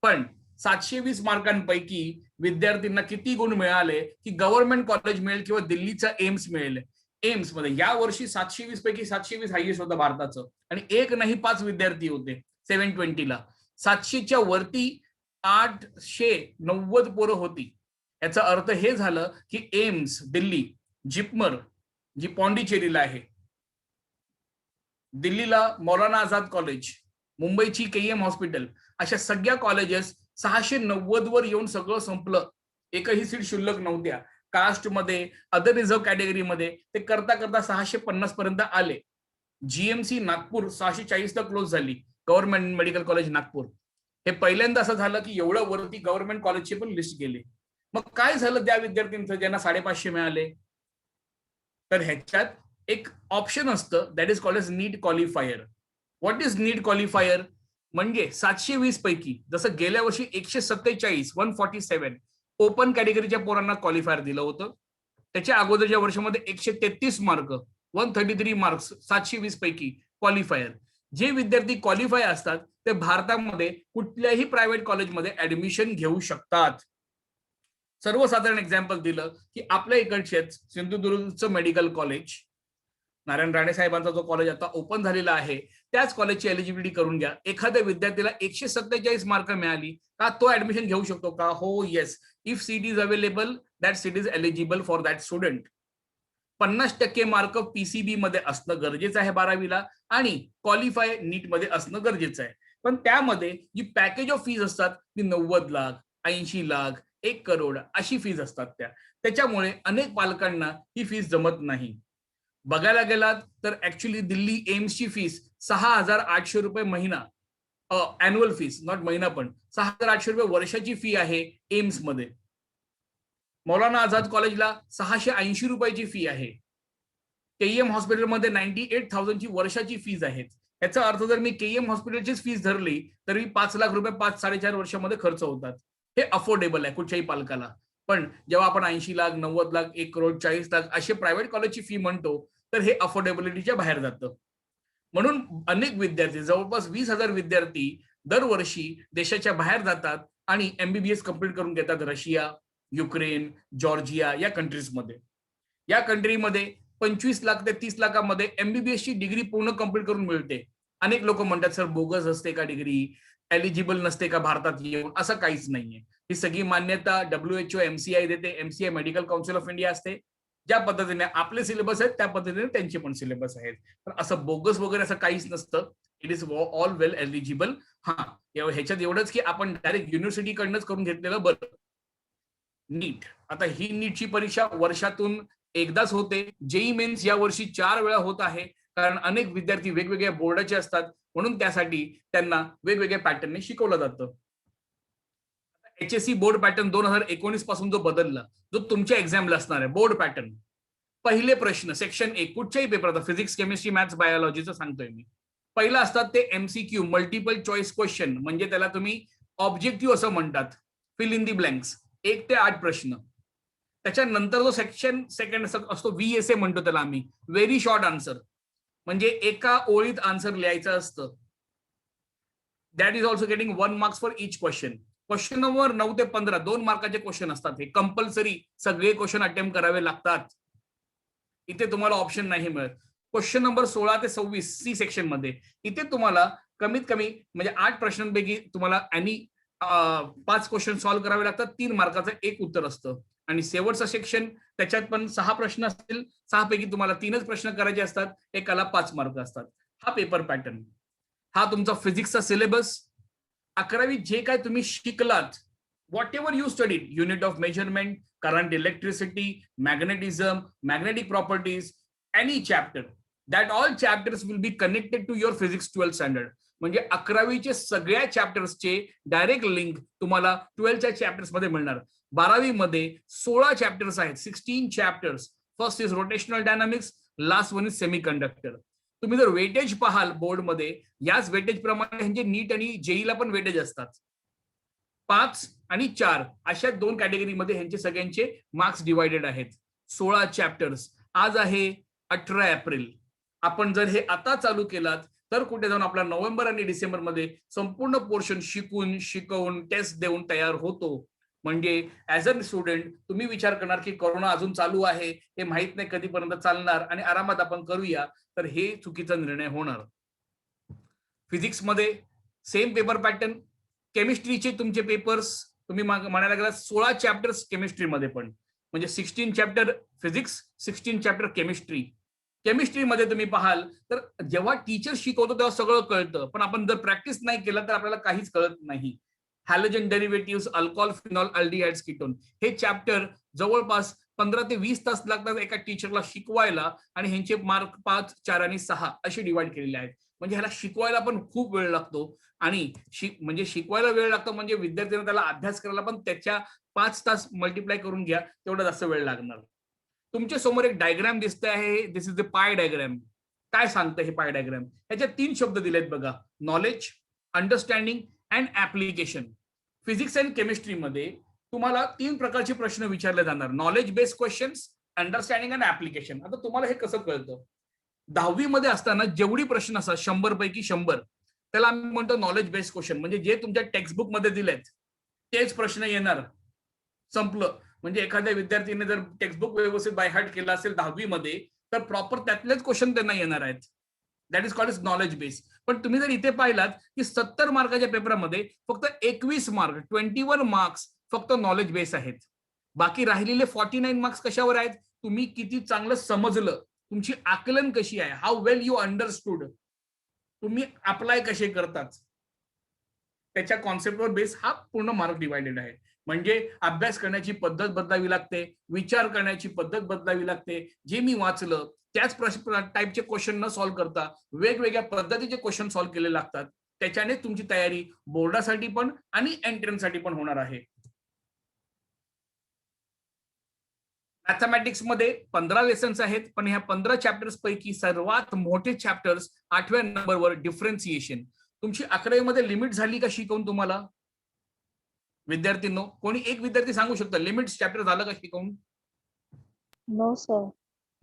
पण 720 मार्कांपैकी विद्यार्थ्यांना किती गुण मिळाले की गव्हर्नमेंट कॉलेज मिळेल किंवा दिल्लीचा एम्स मिळेल. एम्स मध्ये या वर्षी 720 पैकी 720 हायएस्ट होतं भारताचं आणि एक नाही 5 विद्यार्थी होते 720ला. 700च्या वरती 890 पोरं होती. याचा अर्थ हे झालं की एम्स दिल्ली, जिपमर जी पॉंडिचेरीला आहे, दिल्लीला मौलाना आझाद कॉलेज, मुंबईची केईएम हॉस्पिटल, अशा सगळ्या कॉलेजेस 690 वर येऊन सगळं संपलं. एकही सीट शिल्लक नव्हत्या. कास्ट मध्ये, अदर रिझर्व्ह कॅटेगरीमध्ये ते करता करता 650 पर्यंत आले. जीएमसी नागपूर 640ला क्लोज झाली, गव्हर्नमेंट मेडिकल कॉलेज नागपूर. हे पहिल्यांदा असं झालं की एवढं वरती गव्हर्नमेंट कॉलेजचे पण लिस्ट गेले. मग काय झालं त्या विद्यार्थ्यांचं ज्यांना 550 मिळाले, तर ह्याच्यात एक ऑप्शन असतं that is called as NEET qualifier. What is NEET qualifier? म्हणजे 720 पैकी जसं गेल्या वर्षी 147 ओपन कॅटेगरीच्या पोरांना क्वालिफायर दिलं होतं, त्याच्या अगोदरच्या वर्षामध्ये 133 मार्क 133 मार्क्स 720 पैकी क्वालिफायर. जे विद्यार्थी क्वालिफाय असतात ते भारतामध्ये कुठल्याही प्रायव्हेट कॉलेजमध्ये ऍडमिशन घेऊ शकतात. सर्वसाधारण एक्झाम्पल दिलं की आपल्या इकडचेच सिंधुदुर्गचं मेडिकल कॉलेज, नारायण राणे साहेबांचा जो कॉलेज आता ओपन झालेला आहे, त्याच कॉलेजची एलिजिबिलिटी करून घ्या. एखाद्या विद्यार्थ्याला 147 मार्क मिळाली का तो ऍडमिशन घेऊ शकतो का? हो, yes. If seat is available, that seat is eligible for that student. 50% mark PCB मध्ये असणं गरजेचं आहे 12वीला आणि क्वालिफाय नीट मध्ये असणं गरजेचं आहे. पण त्यामध्ये जी पॅकेज ऑफ फीज असतात ती 90 लाख, 80 लाख, 1 करोड अशी फीज असतात. त्याच्यामुळे अनेक पालकांना ही फीज जमत नाही. बघायला गेलात तर ऍक्च्युली दिल्ली एम्सची फीस 6,800 रुपये महिना, अॅन्युअल फीस, नॉट महिना, पण 6,800 रुपये वर्षाची फी आहे एम्स मध्ये. मौलाना आझाद कॉलेजला 680 रुपयाची फी आहे. केईएम हॉस्पिटलमध्ये 98,000 ची वर्षाची फीज आहेत. याचा अर्थ जर मी केईएम हॉस्पिटलचीच फीस धरली तरी 5 लाख रुपये 5-4.5 वर्षामध्ये खर्च होतात. हे अफोर्डेबल आहे कुठच्याही पालकाला. पण जेव्हा आपण 80 लाख, 90 लाख, 1 करोड, 40 लाख असे प्रायव्हेट कॉलेजची फी म्हणतो तर हे अफोर्डेबिलिटीच्या बाहेर जातं. म्हणून अनेक विद्यार्थी, जवळपास 20,000 विद्यार्थी दरवर्षी देशाच्या बाहेर जातात आणि एमबीबीएस कम्प्लीट करून घेतात. रशिया, युक्रेन, जॉर्जिया या कंट्रीजमध्ये. या कंट्रीमध्ये 25 लाख ते 30 लाखामध्ये एमबीबीएस ची डिग्री पूर्ण कम्प्लीट करून मिळते. अनेक लोक म्हणतात सर बोगस असते का डिग्री, एलिजिबल नसते का भारतात येऊन? असं काहीच नाहीये. ही सगळी मान्यता WHO MCI देते. MCI medical council of India असते. ज्या पद्धतीने आपले सिलेबस आहेत त्या पद्धतीने त्यांचे पण सिलेबस आहेत. पण असं बोगस वगैरे असं काहीच नसतं. It is all well eligible. ह्याच्यात एवढंच की आपण डायरेक्ट युनिव्हर्सिटीकडनंच करून घेतलेलं बरं. नीट, आता ही नीटची परीक्षा वर्षातून एकदाच होते. जेई मेन्स या वर्षी 4 वेळा होत आहे, कारण अनेक विद्यार्थी वेगवेगळ्या बोर्डाचे असतात, म्हणून त्यासाठी त्यांना वेगवेगळ्या पॅटर्नने शिकवलं जातं. HSC बोर्ड पॅटर्न 2019 पासून जो बदलला, जो तुमच्या एक्झामला असणार आहे बोर्ड पॅटर्न. पहिले प्रश्न सेक्शन 1 कुठच्याही पेपरचा, फिजिक्स, केमिस्ट्री, मॅथ्स, बायोलॉजीचं सांगतोय मी. पहिला असतात ते MCQ, मल्टिपल चॉईस क्वेश्चन, म्हणजे त्याला तुम्ही ऑब्जेक्टिव्ह असं म्हणतात. फिल इन दी ब्लँक्स, 1 ते 8 प्रश्न. त्याच्यानंतर जो सेक्शन सेकंड असतो VSA म्हणतो त्याला आम्ही, व्हेरी शॉर्ट आन्सर, म्हणजे एका ओळीत आन्सर लिहायचं असतं. That is also getting 1 marks for each question. Question number 9 ते 15 2 मार्काचे क्वेश्चन असतात. हे कंपल्सरी सगळे क्वेश्चन अटेम्प्ट करावे लागतात. इथे तुम्हाला ऑप्शन नाही मिळत. क्वेश्चन नंबर 16 ते 26 सी सेक्शन मध्ये, इथे तुम्हाला कमीत कमी म्हणजे 8 प्रश्नांपैकी तुम्हाला 5 क्वेश्चन सॉल्व्ह करावे लागतात. 3 मार्काचं एक उत्तर असतं. आणि शेवटचं सेक्शन, त्याच्यात पण 6 प्रश्न असतील, 6 पैकी तुम्हाला 3च प्रश्न करायचे असतात, एकाला 5 मार्क असतात. हा पेपर पॅटर्न, हा तुमचा फिजिक्सचा सिलेबस. 11वी जे काय तुम्ही शिकलात, whatever you studied, unit of measurement, current, electricity, magnetism, magnetic properties, any chapter, that all chapters will be connected to your physics 12th standard. म्हणजे 11वीचे सगळ्या चॅप्टर्सचे डायरेक्ट लिंक तुम्हाला 12च्या चॅप्टर्स मध्ये मिळणार. 12वी मध्ये 16 चॅप्टर्स आहेत, 16 chapters. First is rotational dynamics, last one is semiconductor. तुम्ही जर वेटेज पाहाल बोर्डमध्ये, याच वेटेज प्रमाणे ह्यांचे नीट आणि जेईला पण वेटेज असतात. 5 आणि 4 अशा 2 कॅटेगरीमध्ये ह्यांचे सगळ्यांचे मार्क्स डिवायडेड आहेत. 16 चॅप्टर्स. आज आहे 18 एप्रिल. आपण जर हे आता चालू केलात तर कुठे जाऊन आपला नोव्हेंबर आणि डिसेंबर मध्ये संपूर्ण पोर्शन शिकून, शिकवून, टेस्ट देऊन तयार होतो. म्हणजे ऍज अ स्टुडंट तुम्ही विचार करणार की कोरोना अजून चालू आहे, हे माहित नाही कधीपर्यंत चालणार आणि आरामात आपण करूया, तर हे चुकीचा निर्णय होणार. फिजिक्स मध्ये सेम पेपर पॅटर्न. केमिस्ट्रीचे तुमचे पेपर्स तुम्ही म्हणायला गेला 16 चॅप्टर्स केमिस्ट्रीमध्ये पण, म्हणजे 16 चॅप्टर फिजिक्स, 16 चॅप्टर केमिस्ट्री. केमिस्ट्रीमध्ये तुम्ही पाहाल तर जेव्हा टीचर शिकवतो तेव्हा सगळं कळतं, पण आपण जर प्रॅक्टिस नाही केलं तर आपल्याला काहीच कळत नाही. Halogen derivatives, alcohol, phenol, aldehydes, ketone, हे चॅप्टर जवळपास 15 ते 20 तास लागतात एका टीचरला शिकवायला, आणि ह्यांचे मार्क 5, 4 आणि 6 असे डिवाइड केलेले आहेत. म्हणजे ह्याला शिकवायला पण खूप वेळ लागतो. आणि म्हणजे शिकवायला वेळ लागतो म्हणजे विद्यार्थ्यांना त्याला अभ्यास करायला पण त्याच्या 5 तास मल्टिप्लाय करून घ्या, तेवढा जास्त वेळ लागणार. तुमच्या समोर एक डायग्राम दिसते आहे, दिस इज द पाय डायग्राम. काय सांगतं हे पाय डायग्राम? ह्याच्यात 3 शब्द दिलेत बघा, knowledge, understanding and application. Physics and केमिस्ट्रीमध्ये तुम्हाला 3 प्रकारचे प्रश्न विचारले जाणार, knowledge based questions, understanding and application. आता तुम्हाला हे कसं कळतं? 10वी मध्ये असताना जेवढी प्रश्न असतात 100 पैकी 100, त्याला आम्ही म्हणतो नॉलेज बेस्ड क्वेश्चन. म्हणजे जे तुमच्या टेक्स्टबुक मध्ये दिलेत तेच प्रश्न येणार, संपलं. म्हणजे एखाद्या विद्यार्थीने जर टेक्स्टबुक व्यवस्थित बाय हार्ट केला असेल 10वी मध्ये, तर प्रॉपर त्यातलेच क्वेश्चन त्यांना येणार आहेत. That is called is knowledge base. पण तुम्ही जर इथे पाहिलात की 70 मार्काच्या पेपरामध्ये फक्त 21 मार्क, 21 मार्क्स फक्त नॉलेज बेस आहेत. बाकी राहिलेले 49 मार्क्स कशावर आहेत? तुम्ही किती चांगलं समजलं, तुमची आकलन कशी आहे, हाऊ वेल यू अंडरस्टूड, तुम्ही अप्लाय कसे करतात, त्याच्या कॉन्सेप्टवर बेस हा पूर्ण मार्क डिवायडेड आहे. म्हणजे अभ्यास करण्याची पद्धत बदलावी लागते, विचार करण्याची पद्धत बदलावी लागते. जे मी वाचलं त्याच टाईपचे क्वेश्चन न सॉल्व्ह करता वेगवेगळ्या पद्धतीचे क्वेश्चन सॉल्व्ह केले लागतात. त्याच्याने तुमची तयारी बोर्डासाठी पण आणि एंट्रन्ससाठी पण होणार आहे. मॅथमॅटिक्स मध्ये 15 लेसन्स आहेत, पण ह्या 15 चॅप्टर्स पैकी सर्वात मोठे चॅप्टर्स 8व्या नंबरवर डिफरन्सिएशन. तुमची 11वी मध्ये लिमिट झाली का शिकवून तुम्हाला? विद्यार्थ्यांनो, कोणी एक विद्यार्थी सांगू शकता लिमिट्स चॅप्टर झालं का शिकवून?
No, sir.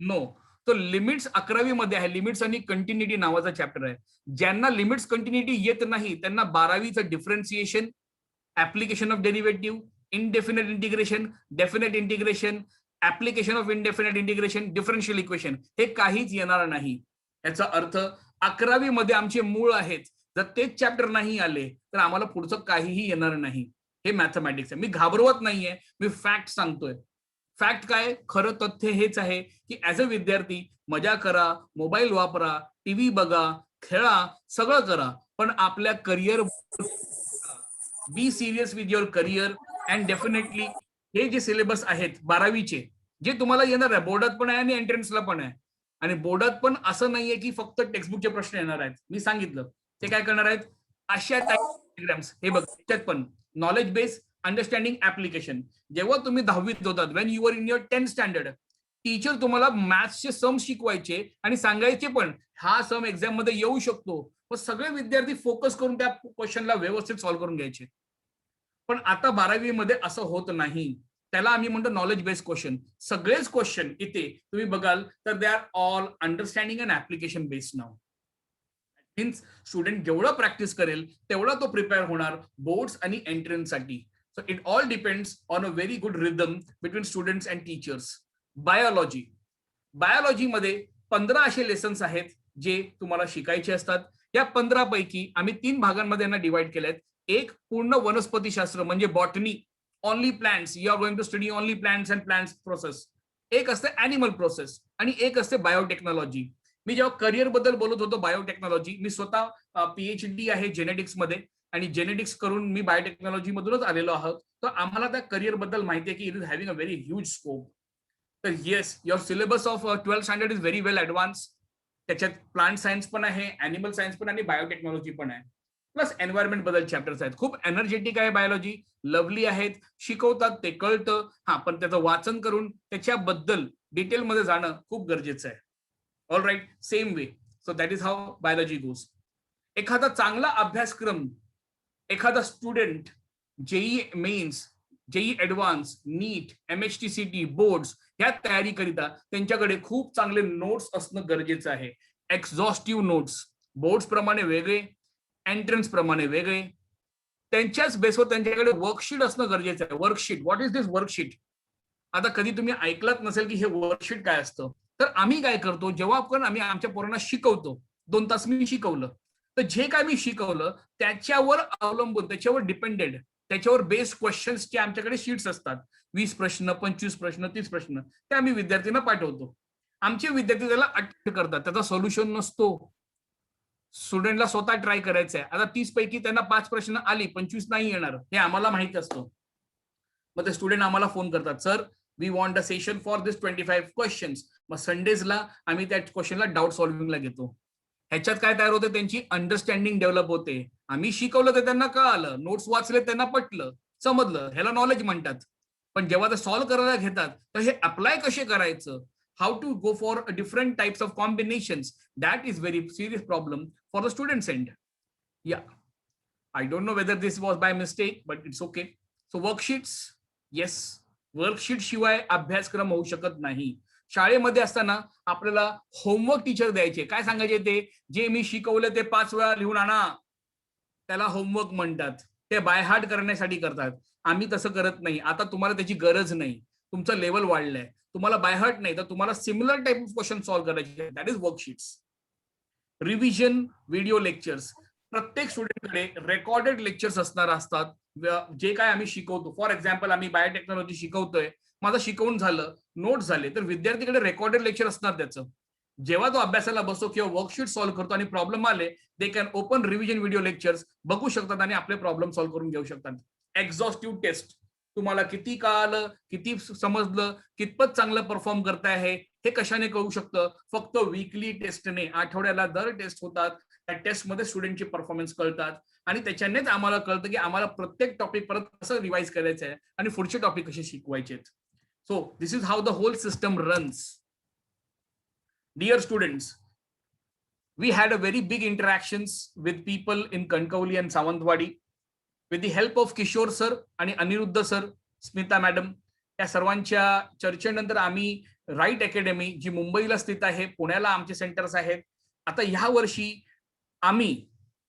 नो. तो लिमिट्स 11वी मध्ये आहे. लिमिट्स आणि कंटिन्युटी नावाचा चॅप्टर आहे. ज्यांना लिमिट्स कंटिन्युटी येत नाही त्यांना 12वीचं differentiation, application of derivative, indefinite integration, definite integration, application of indefinite integration, differential equation हे काहीच येणार नाही. याचा अर्थ 11वी मध्ये आमचे मूळ आहेत. जर तेच चॅप्टर नाही आले तर आम्हाला पुढचं काहीही येणार नाही. हे मॅथमॅटिक्स आहे. मी घाबरवत नाहीये, मी फॅक्ट सांगतोय. फॅक्ट काय? खरं तथ्य हेच आहे की ऍज अ विद्यार्थी मजा करा, मोबाईल वापरा, टीव्ही बघा, खेळा, सगळं करा, पण आपल्या career be serious with your career. And definitely हे जे सिलेबस आहेत 12वीचे जे तुम्हाला येणार आहे, बोर्डात पण आहे आणि एंट्रन्सला पण आहे. आणि बोर्डात पण असं नाहीये की फक्त टेक्स्टबुकचे प्रश्न येणार आहेत. मी सांगितलं ते काय करणार आहेत, अशा टाईप एक्झाम्स. हे बघ त्याच्यात पण नॉलेज बेस, अंडरस्टँडिंग, ऍप्लिकेशन. जेव्हा तुम्ही 10वीत होतात, Wien you are in your 10th standard, teacher तुम्हाला मॅथ्सचे सम शिकवायचे आणि सांगायचे पण हा सम एक्झाम मध्ये येऊ शकतो. मग सगळे विद्यार्थी फोकस करून त्या क्वेश्चनला व्यवस्थित सॉल्व्ह करून घ्यायचे. पण आता 12वी मध्ये असं होत नाही. त्याला आम्ही म्हणतो नॉलेज बेस्ड क्वेश्चन. सगळेच क्वेश्चन इथे तुम्ही बघाल तर they are all understanding and application based नाव. मीन्स स्टुडंट जेवढं प्रॅक्टिस करेल तेवढा तो प्रिपेअर होणार बोर्ड्स आणि एंट्रन्ससाठी. So it all depends on a very good rhythm between students and teachers. Biology. बायोलॉजीमध्ये 15 असे लेसन्स आहेत जे तुम्हाला शिकायचे असतात. या 15 पैकी आम्ही 3 भागांमध्ये यांना डिवाइड केलेत. एक पूर्ण वनस्पतीशास्त्र म्हणजे botany, only plants, you are going to study only plants and plants process. एक असते अॅनिमल प्रोसेस आणि एक असते बायोटेक्नॉलॉजी. मी जेव्हा करिअर बद्दल बोलत होतो बायोटेक्नॉलॉजी, मी स्वतः PhD आहे जेनेटिक्स मध्ये आणि जेनेटिक्स करून मी बायोटेक्नॉलॉजी मधूनच आलेलो आहोत. तर आम्हाला त्या करिअर बद्दल माहिती आहे की it is having a very huge scope. तर yes, your syllabus of 12th standard is very well advance. त्याच्यात प्लांट सायन्स पण आहे, अॅनिमल सायन्स पण आणि बायोटेक्नॉलॉजी पण आहे. प्लस एन्व्हायरमेंट बद्दल चॅप्टर्स आहेत. खूप एनर्जेटिक आहे बायोलॉजी, लवली आहेत, शिकवतात ते कळतं. पण त्याचं वाचन करून त्याच्याबद्दल डिटेलमध्ये जाणं खूप गरजेचं आहे. All right, same way. So that is how biology goes. एखादा चांगला अभ्यासक्रम, एखादा student JEE mains, JEE advance, NEET, MHTCT, boards ह्या तयारी करिता त्यांच्याकडे खूप चांगले नोट्स असणं गरजेचं आहे. एक्झॉस्टिव्ह नोट्स, बोर्ड्स प्रमाणे वेगळे, एंट्रन्स प्रमाणे वेगळे. त्यांच्याच बेसवर त्यांच्याकडे वर्कशीट असणं गरजेचं आहे. Worksheet, what is this worksheet? आता कधी तुम्ही ऐकलत नसेल की हे वर्कशीट काय असतं. तर आम्ही काय करतो, जेव्हा पण आम्ही आमच्या पोरांना शिकवतो, 2 तास मी शिकवलं, तर जे काय मी शिकवलं त्याच्यावर अवलंबून, त्याच्यावर डिपेंडेड, त्याच्यावर बेस्ड क्वेश्चन्सचे आमच्याकडे शीट्स असतात. 20 प्रश्न, 25 प्रश्न, 30 प्रश्न ते आम्ही विद्यार्थ्यांना पाठवतो. आमचे विद्यार्थी त्याला अटेम्प्ट करतात. त्याचा सोल्युशन नसतो. स्टुडंटला स्वतः ट्राय करायचं आहे. आता 30 पैकी त्यांना 5 प्रश्न आली, 25 नाही येणार हे आम्हाला माहित असतं. मग ते स्टुडंट आम्हाला फोन करतात, sir we want a session for this 25 questions. मग संडेजला आम्ही त्या क्वेश्चनला डाऊट सॉल्व्हिंगला घेतो. ह्याच्यात काय तयार होते, त्यांची अंडरस्टँडिंग डेव्हलप होते. आम्ही शिकवलं तर त्यांना कळालं, नोट्स वाचले त्यांना पटलं, समजलं, ह्याला नॉलेज म्हणतात. पण जेव्हा ते सॉल्व्ह करायला घेतात तर हे अप्लाय कसे करायचं, how to go for different types of combinations, that is very serious problem for the students end. या I don't know whether this was by mistake but it's okay. So worksheets, yes, worksheet शिवाय अभ्यासक्रम होऊ शकत नाही. शाळेमध्ये असताना आपल्याला होमवर्क टीचर द्यायचे. काय सांगायचे ते, जे मी शिकवलं ते 5 वेळा लिहून आणा, त्याला होमवर्क म्हणतात. ते बाय हार्ट करण्यासाठी करतात. आम्ही तसं करत नाही. आता तुम्हाला त्याची गरज नाही, तुमचं लेवल वाढलंय. तुम्हाला बाय हार्ट नाही तर तुम्हाला similar type of question solve करायचे, that is worksheets. Revision video lectures. प्रत्येक स्टुडंटकडे रेकॉर्डेड लेक्चर्स असणार असतात. जे काय आम्ही शिकवतो, फॉर एक्झाम्पल आम्ही बायोटेक्नॉलॉजी शिकवतोय, माझं शिकवून झालं, नोट झाले, तर विद्यार्थीकडे रेकॉर्डेड लेक्चर असणार त्याचं. जेव्हा तो अभ्यासाला बसतो किंवा वर्कशीट सॉल्व्ह करतो आणि प्रॉब्लेम आले, they can open revision video lectures, बघू शकतात आणि आपले प्रॉब्लेम सॉल्व्ह करून घेऊ शकतात. एक्झॉस्टिव्ह टेस्ट, तुम्हाला किती कळालं, किती समजलं, कितपत चांगलं परफॉर्म करताय हे कशाने कळू शकतं? फक्त वीकली टेस्टने, आठवड्याला दर टेस्ट होतात, त्या टेस्टमध्ये स्टुडंटचे परफॉर्मन्स कळतात आणि त्याच्यानेच आम्हाला कळतं की आम्हाला प्रत्येक टॉपिक परत कसं रिवाइज करायचं आहे आणि पुढचे टॉपिक कसे शिकवायचे. So this is how the whole system runs. Dear students, we had a very big interactions with people in Kankavali and Sawantwadi with the help of Kishore sir आणि अनिरुद्ध सर, स्मिता मॅडम, या सर्वांच्या चर्चेनंतर आम्ही राईट अकॅडमी जी मुंबईला स्थित आहे, पुण्याला आमचे सेंटर्स आहेत, आता ह्या वर्षी आम्ही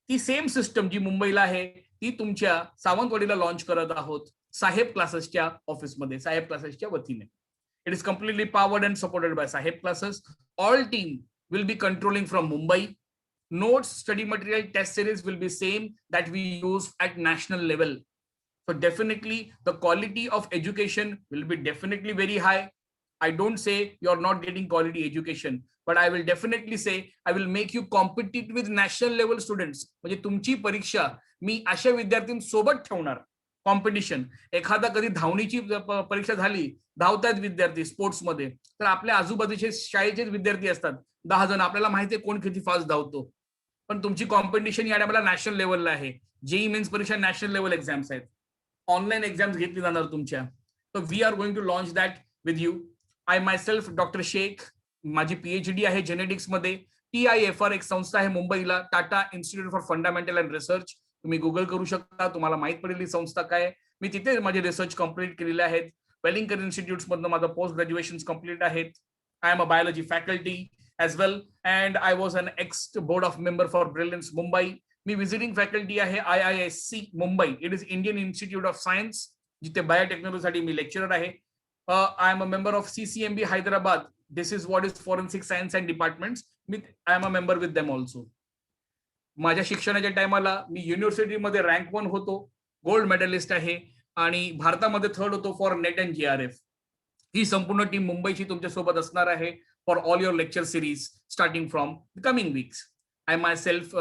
ती सेम सिस्टम जी मुंबईला आहे ती तुमच्या सावंतवाडीला लॉन्च करत आहोत साहेब क्लासेसच्या ऑफिसमध्ये, साहेब क्लासेसच्या वतीने. It is completely powered and supported by Saheb classes. All team will be controlling from Mumbai. Notes, study material, test series will be same that we use at national level. So definitely the quality of education will be definitely very high. I don't say you're not getting quality education, but I will definitely say I will make you compete with national level students. म्हणजे तुमची परीक्षा मी अशा विद्यार्थ्यांसोबत ठेवणार. कॉम्पिटिशन, एखादा कधी धावणीची परीक्षा झाली, धावतात विद्यार्थी स्पोर्ट्समध्ये, तर आपल्या आजूबाजूचे शाळेचे विद्यार्थी असतात 10 जण, आपल्याला माहिती आहे कोण किती फास्ट धावतो, पण तुमची कॉम्पिटिशन या टायमाला नॅशनल लेवलला आहे. जेई मेन्स परीक्षा नॅशनल लेवल एक्झाम्स आहेत, ऑनलाईन एक्झाम्स घेतली जाणार तुमच्या. तर we are going to launch that with you. I myself doctor Shaikh, माझी PhD आहे जेनेटिक्स मध्ये. TIFR एक संस्था आहे मुंबईला, Tata institute for fundamental and research. तुम्ही गुगल करू शकता, तुम्हाला माहित पडेल ही संस्था काय. मी तिथे माझे रिसर्च कम्प्लीट केलेले आहेत. वेलिंगटन इन्स्टिट्यूट मधनं माझं पोस्ट ग्रॅज्युएशन कम्प्लीट आहेत. I am a biology faculty as well, and I was an ex board of member for Brilliance Mumbai. Me visiting faculty आहे IISc Mumbai. It is Indian institute of science, जिथे बायोटेक्नॉलॉजी साठी मी लेक्चरर आहे. I am a member of CCMB Hyderabad. This is what is forensic science and departments. I am a member with them also. माझ्या शिक्षणाच्या टायमाला मी युनिव्हर्सिटीमध्ये रँक 1 होतो, गोल्ड मेडलिस्ट आहे, आणि भारतामध्ये 3rd होतो फॉर नेट अँड JRF. ही संपूर्ण टीम मुंबईची तुमच्या सोबत असणार आहे for all your lecture series starting from the coming weeks. I myself,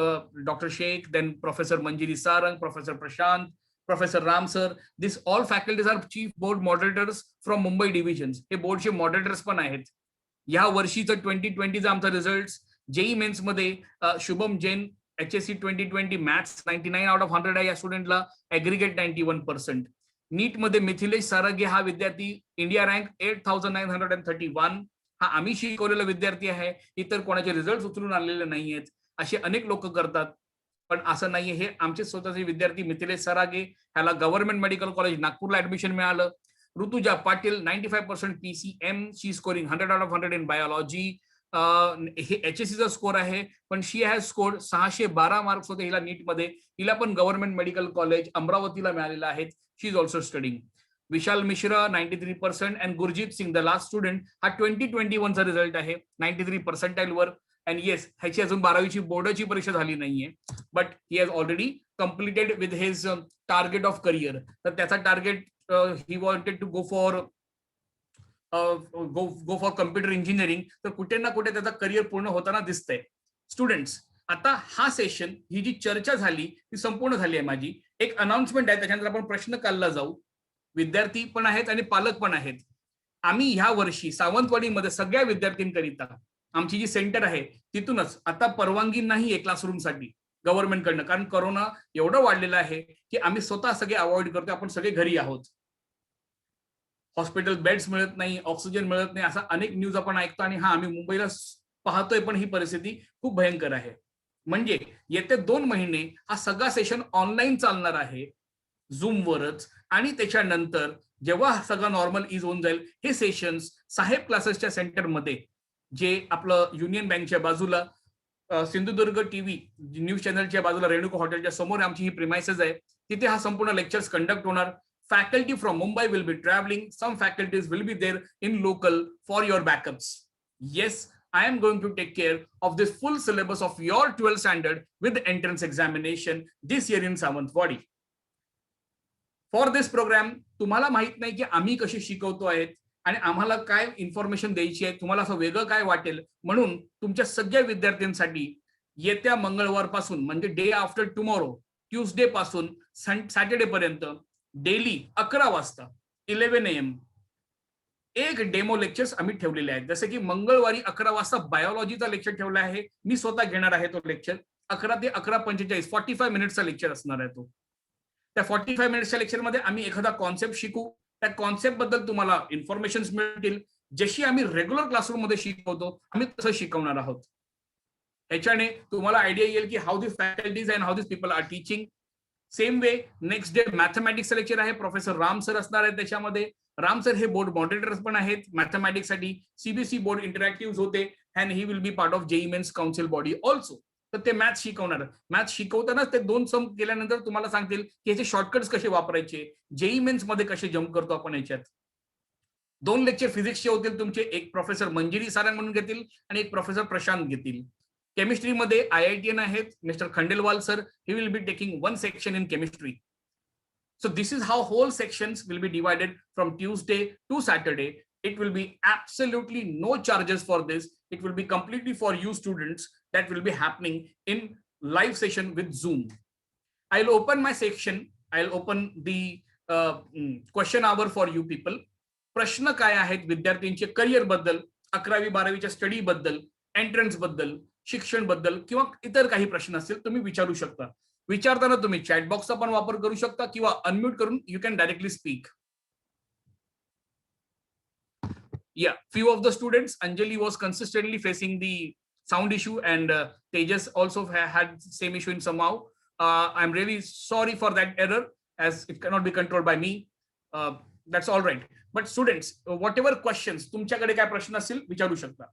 Dr. Sheikh, then Professor Manjiri Sarang, Professor Prashant, Professor Ram sir, this all faculties are chief board moderators from Mumbai divisions. हे बोर्डचे मॉडरेटर्स पण आहेत. या वर्षीचं 2020चा आमचा रिझल्ट जेई मेन्स मध्ये Shubham Jain HSC 2020 maths 99 out of 100 आहे या स्टुडंटला, ऍग्रिगेट 91%. नीट मध्ये मिथिलेश सारगे हा विद्यार्थी, इंडिया रँक 8931. हा आम्ही शिकवलेला विद्यार्थी आहे, इतर कोणाचे रिझल्ट उचलून आलेले नाहीयेत. असे अनेक लोक करतात, पण असं नाहीये. हे आमचे स्वतःचे विद्यार्थी मिथिलेश सरागे, ह्याला गव्हर्नमेंट मेडिकल कॉलेज नागपूरला ऍडमिशन मिळालं. Rutuja Patil 95% PCM, she scoring 100 out of 100 in biology. हे HSCचा स्कोर आहे, पण शी हॅज स्कोर्ड 612 मार्क्स होते हिला नीट मध्ये. हिला पण गव्हर्नमेंट मेडिकल कॉलेज अमरावतीला मिळालेला आहे. She is also studying. Vishal Mishra 93% and Gurjeet Singh the last student हा 2021 चा रिझल्ट आहे 93 पर्सेंटाईल वर. अँड येस, ह्याची अजून 12वीची बोर्डाची परीक्षा झाली नाहीये, but he has already completed with his target of career. तर त्याचा target he wanted to go for computer engineering. तर कुठे ना कुठे त्याचा करिअर पूर्ण होताना दिसतंय. स्टुडंट्स, आता हा सेशन, ही जी चर्चा झाली ती संपूर्ण झाली आहे माझी. एक अनाउन्समेंट आहे, त्याच्यानंतर आपण प्रश्न काढला जाऊ. विद्यार्थी पण आहेत आणि पालक पण आहेत. आम्ही ह्या वर्षी सावंतवाडीमध्ये सगळ्या विद्यार्थ्यांकरिता आमची जी सेंटर आहे तिथूनच आता परवानगी नाही आहे क्लासरूमसाठी गव्हर्नमेंटकडनं, कारण कोरोना एवढं वाढलेलं आहे की आम्ही स्वतः सगळे अवॉइड करतोय. आपण सगळे घरी आहोत, हॉस्पिटल बेड्स मिळत नाही, ऑक्सिजन मिळत नाही, असा अनेक न्यूज आपण ऐकतो. आणि हा आम्ही मुंबईला पाहतोय, पण ही परिस्थिती खूप भयंकर आहे. म्हणजे येत्या 2 महिने हा सगळा सेशन ऑनलाईन चालणार आहे, झूमवरच. आणि त्याच्यानंतर जेव्हा सगळं नॉर्मल इज होऊन जाईल, हे सेशन्स साहेब क्लासेसच्या सेंटरमध्ये, जे आपलं युनियन बँकच्या बाजूला, सिंधुदुर्ग TV न्यूज चॅनलच्या बाजूला, रेणुका हॉटेलच्या समोर आमची ही प्रिमाइसेस आहे, तिथे हा संपूर्ण लेक्चर्स कंडक्ट होणार. Faculty from Mumbai will be travelling, some faculties will be there in local for your backups. Yes, I am going to take care of this full syllabus of your 12th standard with the entrance examination this year in Sawantwadi. For this program, तुम्हाला माहित नाही की आम्ही कशी शिकवतो आहेत आणि आम्हाला काय इन्फॉर्मेशन द्यायची आहे, तुम्हाला असं वेगळं काय वाटेल, म्हणून तुमच्या सगळ्या विद्यार्थ्यांसाठी येत्या मंगळवारपासून, म्हणजे डे आफ्टर टुमॉरो, ट्यूसडे पासून सॅटर्डे पर्यंत डेली 11 वाजता 11 AM एक डेमो लेक्चर्स आम्ही ठेवलेले आहेत. जसं की मंगळवारी 11 वाजता बायोलॉजीचा लेक्चर ठेवला आहे. मी स्वतः घेणार आहे तो लेक्चर. 11 ते 11:45 45 मिनिटचा लेक्चर असणार आहे तो. त्या 45 मिनिट्सच्या लेक्चरमध्ये आम्ही एखादा कॉन्सेप्ट शिकू. त्या कॉन्सेप्ट बद्दल तुम्हाला इन्फॉर्मेशन मिळतील. जशी आम्ही रेग्युलर क्लासरूम मध्ये शिकवतो आम्ही तसं शिकवणार आहोत. याच्याने तुम्हाला आयडिया येईल की how this faculties and how this people are teaching. Same way next day मॅथमॅटिक्सचं लेक्चर आहे. प्रोफेसर राम सर असणार आहेत त्याच्यामध्ये. राम सर हे बोर्ड मॉडरेटर्स पण आहेत मॅथमॅटिक्स साठी. सीबीएसई बोर्ड इंटरॅक्टिव्ह होते and he will be part of JEE mains council body also. तर ते मॅथ्स शिकवणार. मॅथ्स शिकवतानाच ते 2 सम केल्यानंतर तुम्हाला सांगतील की याचे शॉर्टकट्स कसे वापरायचे, जेई मेन्स मध्ये कसे जम्प करतो आपण याच्यात. 2 लेक्चर फिजिक्सचे होतील तुमचे. एक प्रोफेसर मंजिरी सारंग म्हणून घेतील आणि एक प्रोफेसर प्रशांत घेतील. केमिस्ट्रीमध्ये IITN आहेत mister Khandelwal sir. He will be taking 1 section in chemistry. So this is how whole sections will be divided from Tuesday to Saturday. It will be absolutely no charges for this. It will be completely for you students. That will be happening in live session with Zoom. I'll open my section. I'll open the question hour for you people. प्रश्न काय आहेत विद्यार्थ्यांचे करिअर बद्दल, 11वी 12वीच्या स्टडी बद्दल, एंट्रन्स बद्दल, शिक्षण बद्दल किंवा इतर काही प्रश्न असतील तुम्ही विचारू शकता. विचारताना तुम्ही चॅट बॉक्सचा पण वापर करू शकता किंवा अनम्यूट करून you can directly speak. Yeah, few of the students, Anjali was consistently facing the sound issue and Tejas also had same issue in somehow. I'm really sorry for that error as it cannot be controlled by me. That's all right. But students, whatever questions तुमच्याकडे काय प्रश्न असतील विचारू शकता.